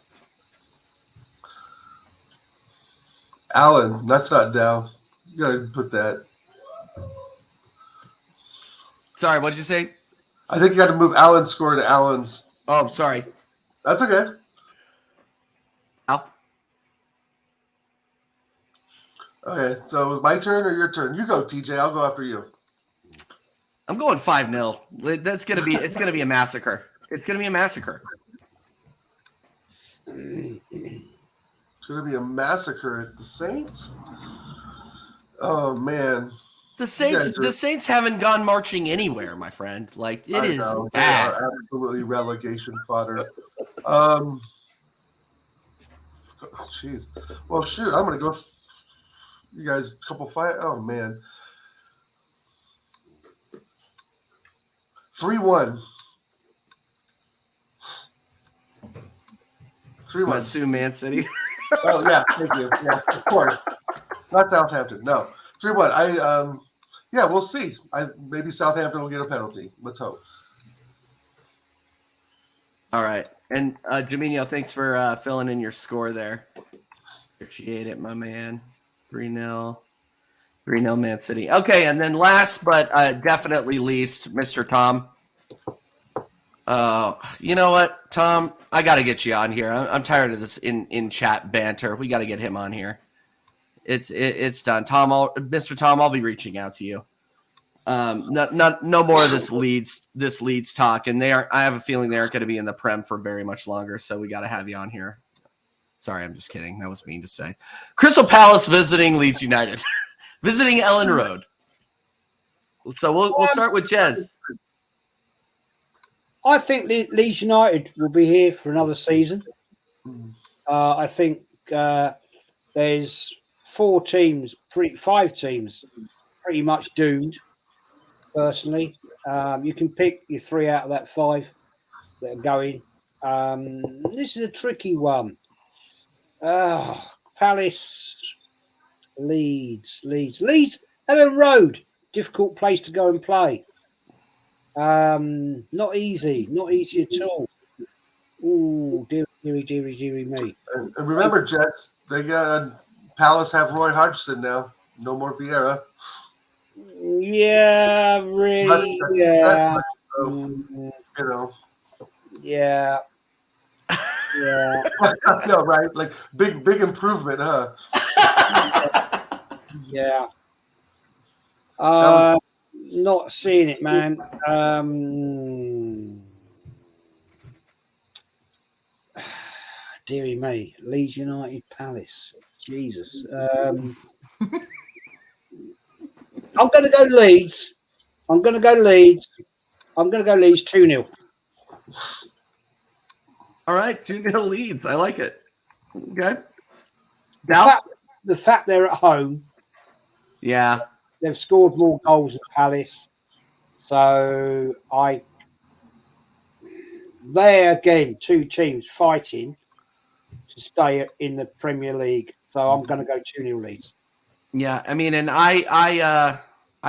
Alan, that's not down. You gotta put that. Sorry, what did you say? I think you got to move Alan's score to Alan's. Oh, sorry. That's okay. Al. Okay, so it was my turn or your turn? You go, TJ. I'll go after you. I'm going 5-0. It's gonna be a massacre. It's gonna be a massacre. It's going to be a massacre at the Saints? Oh, man. The Saints haven't gone marching anywhere, my friend. Like, it is bad. They are absolutely relegation fodder. Jeez. Well, shoot, I'm going to go. You guys, a couple fight. Oh, man. 3-1. 3-1. Assume Man City. Oh, yeah, thank you. Yeah, of course. Not Southampton. No. 3-1. Yeah, we'll see. Maybe Southampton will get a penalty. Let's hope. All right. And Jorginho, thanks for filling in your score there. Appreciate it, my man. 3-0. 3-0 Man City. Okay, and then last but definitely least, Mr. Tom. You know what, Tom? I got to get you on here. I'm tired of this in chat banter. We got to get him on here. It's done. Mr. Tom, I'll be reaching out to you. No more of this Leeds talk. And I have a feeling they aren't going to be in the Prem for very much longer. So we got to have you on here. Sorry, I'm just kidding. That was mean to say. Crystal Palace visiting Leeds United, visiting Ellen Road. So we'll start with Jez. I think Leeds United will be here for another season. I think there's 5 teams pretty much doomed. Personally, you can pick your 3 out of that 5 that are going. This is a tricky one. Palace, Leeds, Ellen Road, difficult place to go and play. Not easy at all. Ooh, dearie me. And remember, Jets, they got Palace have Roy Hodgson now. No more Vieira. Yeah, really. Yeah. You know. Yeah. Yeah. No, right? Like big improvement, huh? Yeah. Not seeing it, man. Deary me, Leeds United, Palace. Jesus. I'm going to go Leeds. I'm going to go Leeds 2-0. All right, 2-0 Leeds. I like it. Okay. The fact they're at home. Yeah. They've scored more goals than Palace. So they're again 2 teams fighting to stay in the Premier League. So I'm going to go 2-0 Leeds. Yeah, I mean, and I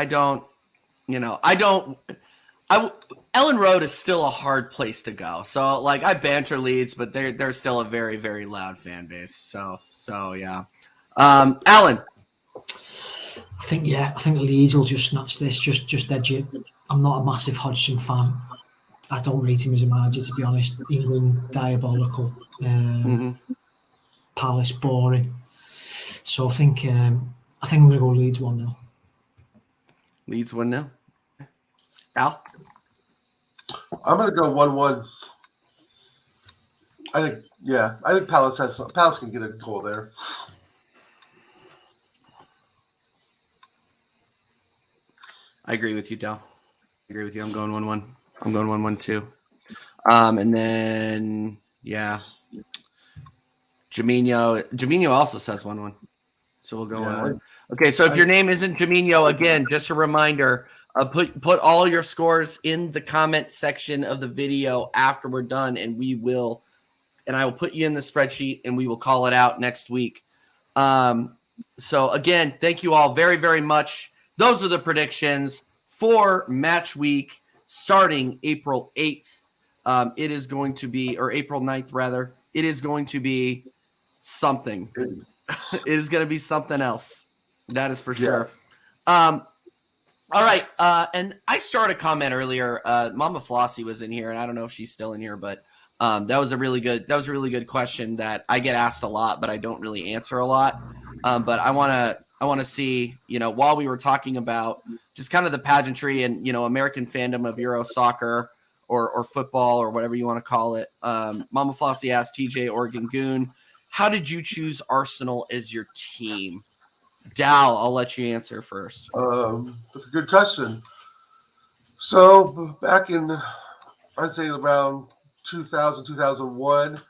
don't, Ellen Road is still a hard place to go. So like I banter Leeds, but they're still a very, very loud fan base. So yeah. Alan. I think Leeds will just snatch this, just edge it. I'm not a massive Hodgson fan. I don't rate him as a manager, to be honest. England, diabolical. Palace, boring. So I think I'm going to go Leeds 1-0. Leeds 1-0. Al? I'm going to go 1-1. I think Palace can get a goal there. I agree with you, Del. I agree with you. I'm going 1-1. I'm going 1-1 too. And then Jaminho also says 1-1. So we'll go 1-1. Okay, so if your name isn't Jaminho, again, just a reminder, put all your scores in the comment section of the video after we're done, and I will put you in the spreadsheet and we will call it out next week. So again, thank you all very, very much. Those are the predictions for match week starting April 8th. It is going to be, or April 9th rather, it is going to be something. It is going to be something else. That is for sure. All right. And I started a comment earlier. Mama Flossie was in here, and I don't know if she's still in here, but that was a really good question that I get asked a lot, but I don't really answer a lot. But I want to see, while we were talking about just kind of the pageantry and, American fandom of Euro soccer or football or whatever you want to call it. Mama Flossie asked TJ Oregon Goon, how did you choose Arsenal as your team? Dal, I'll let you answer first. That's a good question. So back in, I'd say around 2000, 2001,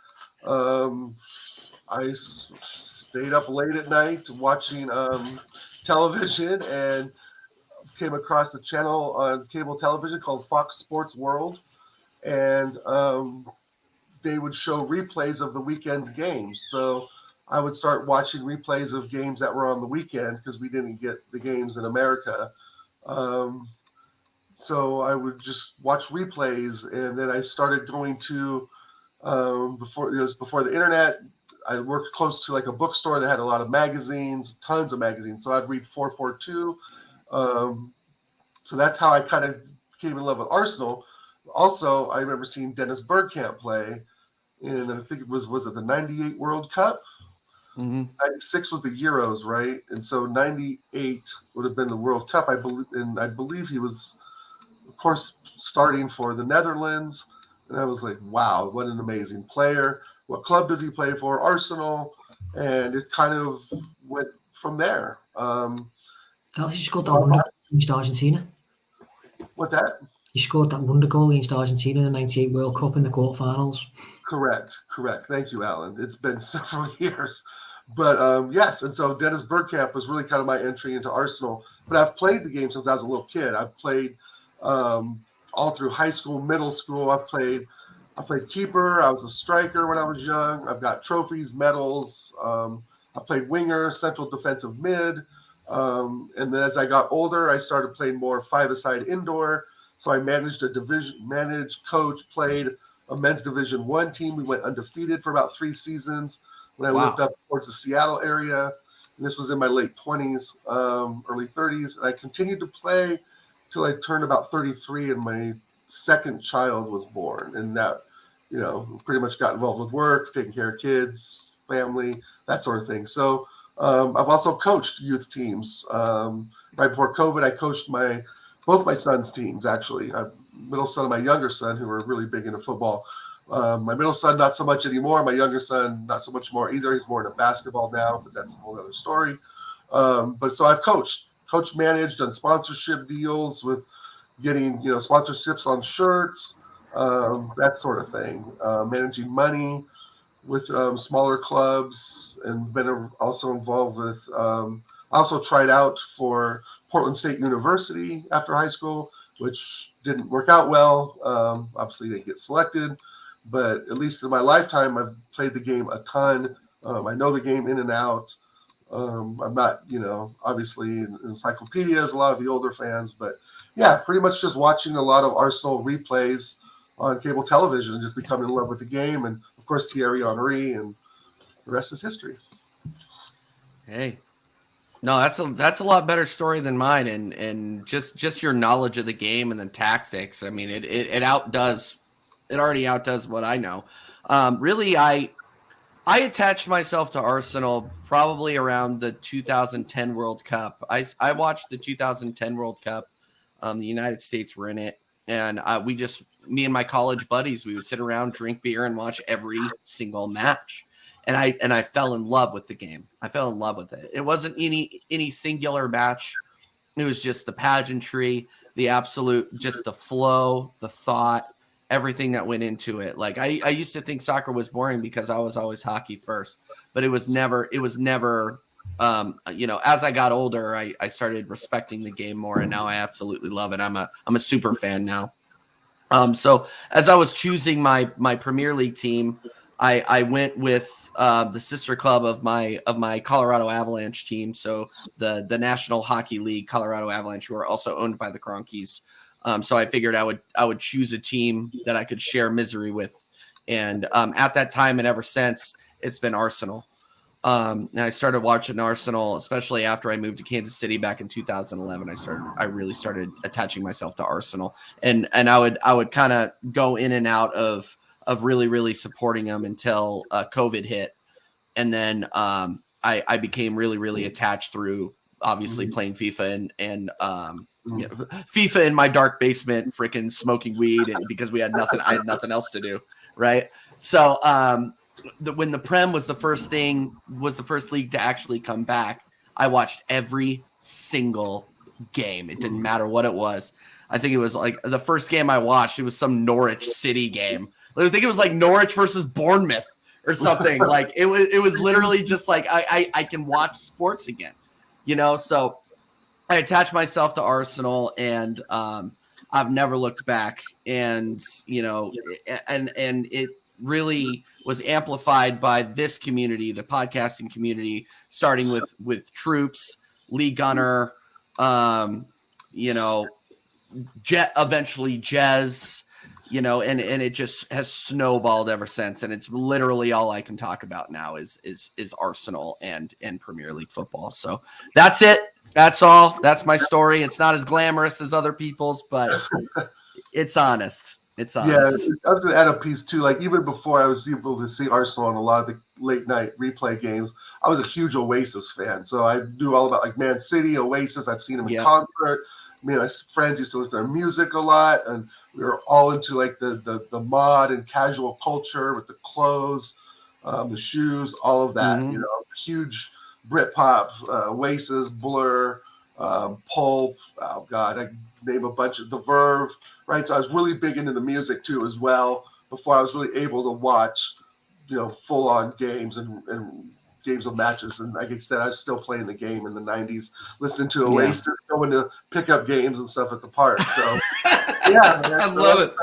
I stayed up late at night watching television and came across a channel on cable television called Fox Sports World. And they would show replays of the weekend's games. So I would start watching replays of games that were on the weekend because we didn't get the games in America. So I would just watch replays, and then I started going to before the internet. I worked close to like a bookstore that had a lot of magazines, tons of magazines. So I'd read 442. So that's how I kind of came in love with Arsenal. Also, I remember seeing Dennis Bergkamp play in, I think it was it the 98 World Cup? 96 was the Euros, right? And so 98 would have been the World Cup, I believe. And I believe he was, of course, starting for the Netherlands. And I was like, wow, what an amazing player. What club does he play for? Arsenal. And it kind of went from there. He scored that wonder goal against Argentina. What's that? He scored that wonder goal against Argentina in the 98 World Cup in the quarterfinals. Correct. Thank you, Alan. It's been several years. But yes, and so Dennis Bergkamp was really kind of my entry into Arsenal. But I've played the game since I was a little kid. I've played all through high school, middle school. I played keeper. I was a striker when I was young. I've got trophies, medals. I played winger, central defensive mid. And then as I got older, I started playing more five-a-side indoor. So I managed coached, played a men's Division I team. We went undefeated for about 3 seasons when I lived up towards the Seattle area. And this was in my late 20s, early 30s. And I continued to play till I turned about 33 and my second child was born. And that, pretty much got involved with work, taking care of kids, family, that sort of thing. So I've also coached youth teams. Right before COVID, I coached both my son's teams, actually. Middle son and my younger son, who were really big into football. My middle son, not so much anymore. My younger son, not so much more either. He's more into basketball now, but that's a whole other story. But so I've coached, managed, done sponsorship deals with getting, sponsorships on shirts, that sort of thing. Managing money with smaller clubs, and been also involved with. I also tried out for Portland State University after high school, which didn't work out well. Obviously, didn't get selected, but at least in my lifetime, I've played the game a ton. I know the game in and out. I'm not, obviously an encyclopedia as a lot of the older fans, but, yeah, pretty much just watching a lot of Arsenal replays on cable television and just becoming in love with the game. And of course, Thierry Henry, and the rest is history. Hey, no, that's a lot better story than mine, and just your knowledge of the game and the tactics. I mean, it already outdoes what I know. Really, I attached myself to Arsenal probably around the 2010 World Cup. I watched the 2010 World Cup. The United States were in it, and me and my college buddies, we would sit around, drink beer, and watch every single match. And I fell in love with the game. I fell in love with it. It wasn't any singular match. It was just the pageantry, the absolute, just the flow, the thought, everything that went into it. Like I used to think soccer was boring because I was always hockey first, but it was never, as I got older, I started respecting the game more, and now I absolutely love it. I'm a super fan now. So as I was choosing my Premier League team, I went with the sister club of my Colorado Avalanche team. So the National Hockey League, Colorado Avalanche, who are also owned by the Kroenkes. So I figured I would choose a team that I could share misery with. And at that time and ever since, it's been Arsenal. And I started watching Arsenal, especially after I moved to Kansas City back in 2011. I really started attaching myself to Arsenal, and I would kind of go in and out of really, really supporting them until COVID hit. And then I became really, really attached through obviously playing FIFA and FIFA in my dark basement, freaking smoking weed, and because I had nothing else to do. Right. So when the Prem was the first league to actually come back, I watched every single game. It didn't matter what it was. I think it was like the first game I watched, it was some Norwich City game. I think it was like Norwich versus Bournemouth or something. Like it was literally just like I can watch sports again, So I attached myself to Arsenal, and I've never looked back. And and it really was amplified by this community, the podcasting community, starting with Troops, Lee Gunner, eventually Jez. And it just has snowballed ever since. And it's literally all I can talk about now is Arsenal and Premier League football. So that's it. That's all. That's my story. It's not as glamorous as other people's, but it's honest. It's honest. Yeah, I was going to add a piece too. Like even before I was able to see Arsenal on a lot of the late night replay games, I was a huge Oasis fan. So I knew all about like Man City, Oasis. I've seen them in concert. My friends used to listen to their music a lot, and we were all into like the mod and casual culture with the clothes, the shoes, all of that. Huge Britpop, Oasis, Blur, Pulp. Oh God, I name a bunch of The Verve. Right, so I was really big into the music too, as well. Before I was really able to watch, full on games and games of matches. And like I said, I was still playing the game in the '90s, listening to Oasis, going to pick up games and stuff at the park. So yeah, I love it.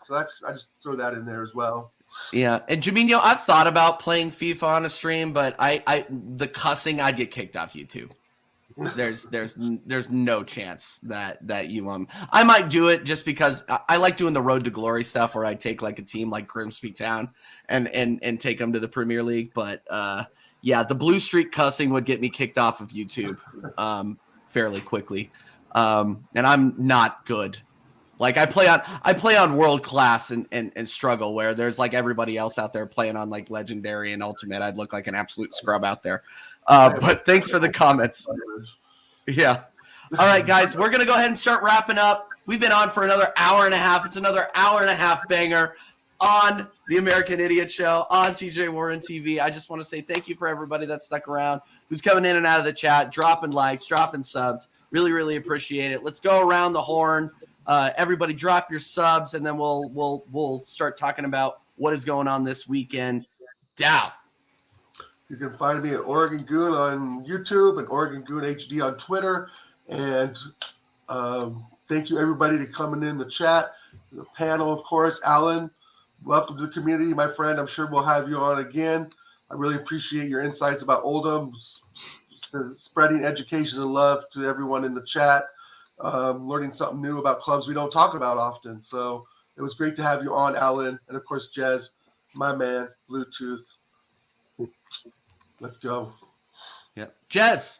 So I just throw that in there as well. Yeah, and Jaminho, I've thought about playing FIFA on a stream, but the cussing, I'd get kicked off YouTube. There's no chance that you I might do it just because I like doing the Road to Glory stuff where I take like a team like Grimsby Town and take them to the Premier League. But the blue streak cussing would get me kicked off of YouTube fairly quickly, and I'm not good. Like I play on world class and struggle, where there's like everybody else out there playing on like legendary and ultimate. I'd look like an absolute scrub out there. But thanks for the comments. Yeah. All right, guys, we're going to go ahead and start wrapping up. We've been on for another hour and a half. It's another hour and a half banger on the American Idiot Show on TJ Warren TV. I just want to say thank you for everybody that stuck around, who's coming in and out of the chat, dropping likes, dropping subs. Really, really appreciate it. Let's go around the horn. Everybody drop your subs, and then we'll start talking about what is going on this weekend. Down. You can find me at Oregon Goon on YouTube and Oregon Goon HD on Twitter. And thank you, everybody, to coming in the chat. The panel, of course. Alan, welcome to the community, my friend. I'm sure we'll have you on again. I really appreciate your insights about Oldham, spreading education and love to everyone in the chat. learning something new about clubs we don't talk about often. So it was great to have you on, Alan. And, of course, Jez, my man, Bluetooth. Let's go. Yeah. Jez.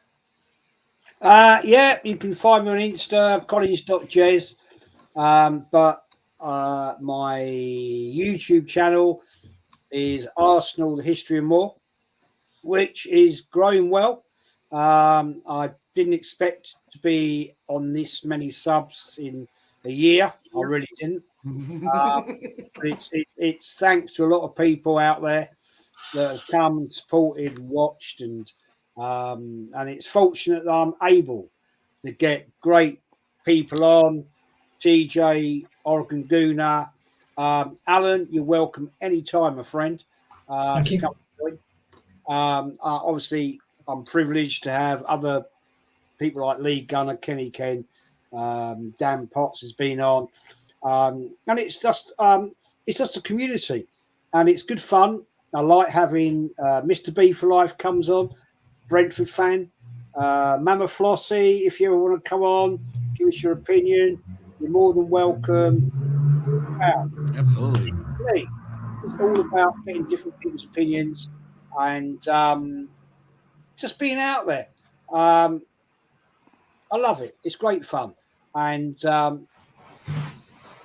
Yeah, you can find me on Insta, college.jez. But my YouTube channel is Arsenal, the History and More, which is growing well. I didn't expect to be on this many subs in a year. I really didn't. But it's thanks to a lot of people out there that have come and supported, watched, and it's fortunate that I'm able to get great people on. TJ, Oregon Guna, Alan, you're welcome anytime, my friend. Thank you. Obviously, I'm privileged to have other people like Lee Gunner, Kenny Ken, Dan Potts has been on, and it's just a community, and it's good fun. I like having Mr. B for Life comes on, Brentford fan, Mama Flossie. If you ever want to come on, give us your opinion. You're more than welcome. Wow. Absolutely. It's all about getting different people's opinions and just being out there. I love it. It's great fun. And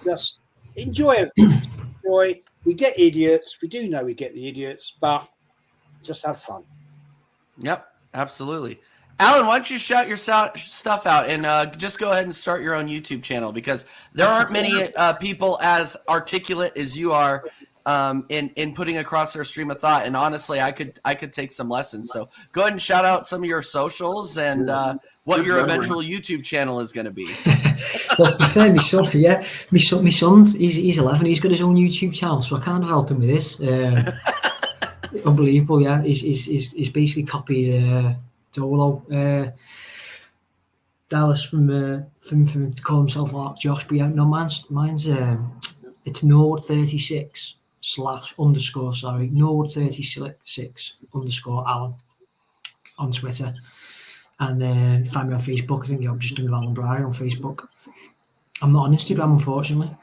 just enjoy everything. Enjoy. We get idiots. We do know we get the idiots, but just have fun. Yep, absolutely. Alan, why don't you shout your stuff out and just go ahead and start your own YouTube channel, because there aren't many people as articulate as you are in putting across their stream of thought. And honestly, I could take some lessons. So go ahead and shout out some of your socials and what your eventual YouTube channel is going to be. Well, to be fair, my son, he's 11. He's got his own YouTube channel, so I kind of help him with this. Unbelievable, yeah. He's basically copied Dolo, Dallas from to call himself Ark Josh, but yeah, no, mine's it's Nord36 / Nord36 _ Alan on Twitter, and then find me on Facebook. I think I'm just doing Alan Bryer on Facebook. I'm not on Instagram, unfortunately.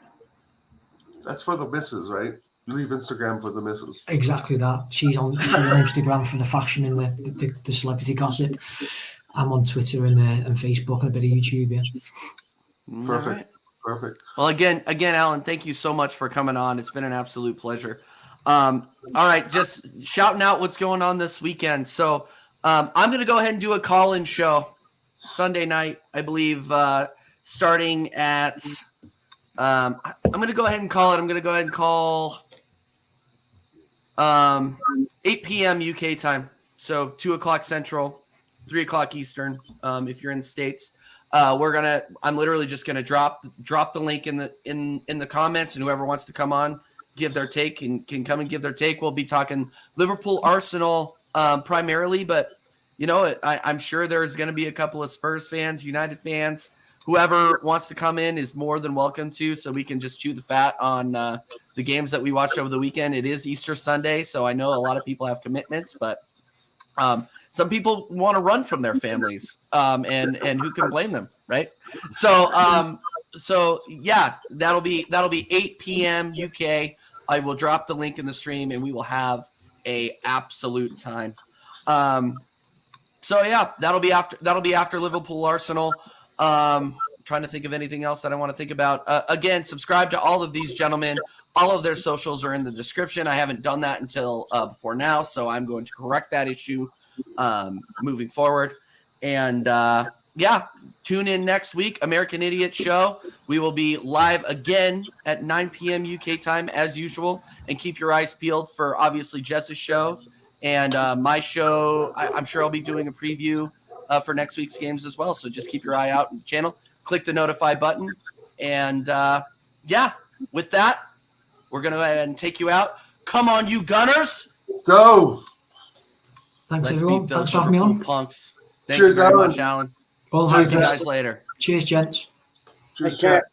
That's for the missus, right? You leave Instagram for the missus. Exactly that. She's on Instagram for the fashion and the celebrity gossip. I'm on Twitter and Facebook and a bit of YouTube. Yeah. Perfect. Right. Perfect. Well, again, Alan, thank you so much for coming on. It's been an absolute pleasure. All right, just shouting out what's going on this weekend. So I'm going to go ahead and do a call-in show Sunday night, I believe, starting at I'm going to go ahead and call it. I'm going to go ahead and call 8 p.m. UK time. So 2 o'clock Central, 3 o'clock Eastern. If you're in the States, I'm literally just going to drop the link in the comments, and whoever wants to come on, give their take and can come and give their take. We'll be talking Liverpool, Arsenal primarily, but I'm sure there's going to be a couple of Spurs fans, United fans. Whoever wants to come in is more than welcome to, so we can just chew the fat on the games that we watched over the weekend. It is Easter Sunday, so I know a lot of people have commitments, but some people want to run from their families, and who can blame them, right? So yeah, that'll be 8 p.m. UK. I will drop the link in the stream, and we will have a absolute time. So yeah, that'll be after Liverpool Arsenal. Trying to think of anything else that I want to think about. Again, subscribe to all of these gentlemen. All of their socials are in the description. I haven't done that until before now, so I'm going to correct that issue moving forward. And yeah, tune in next week, American Idiot Show. We will be live again at 9 p.m. UK time as usual, and keep your eyes peeled for obviously Jess's show and my show. I'm sure I'll be doing a preview for next week's games as well. So just keep your eye out on the channel, click the notify button. And yeah, with that, we're going to go ahead and take you out. Come on, you Gunners. Go. Thanks, Let's everyone. beat those Thanks for having me on. Liverpool punks. Thank Cheers, you very Alan. much, Alan. All the Talk very to you best. guys later. Cheers, gents. Cheers, Take care. chat.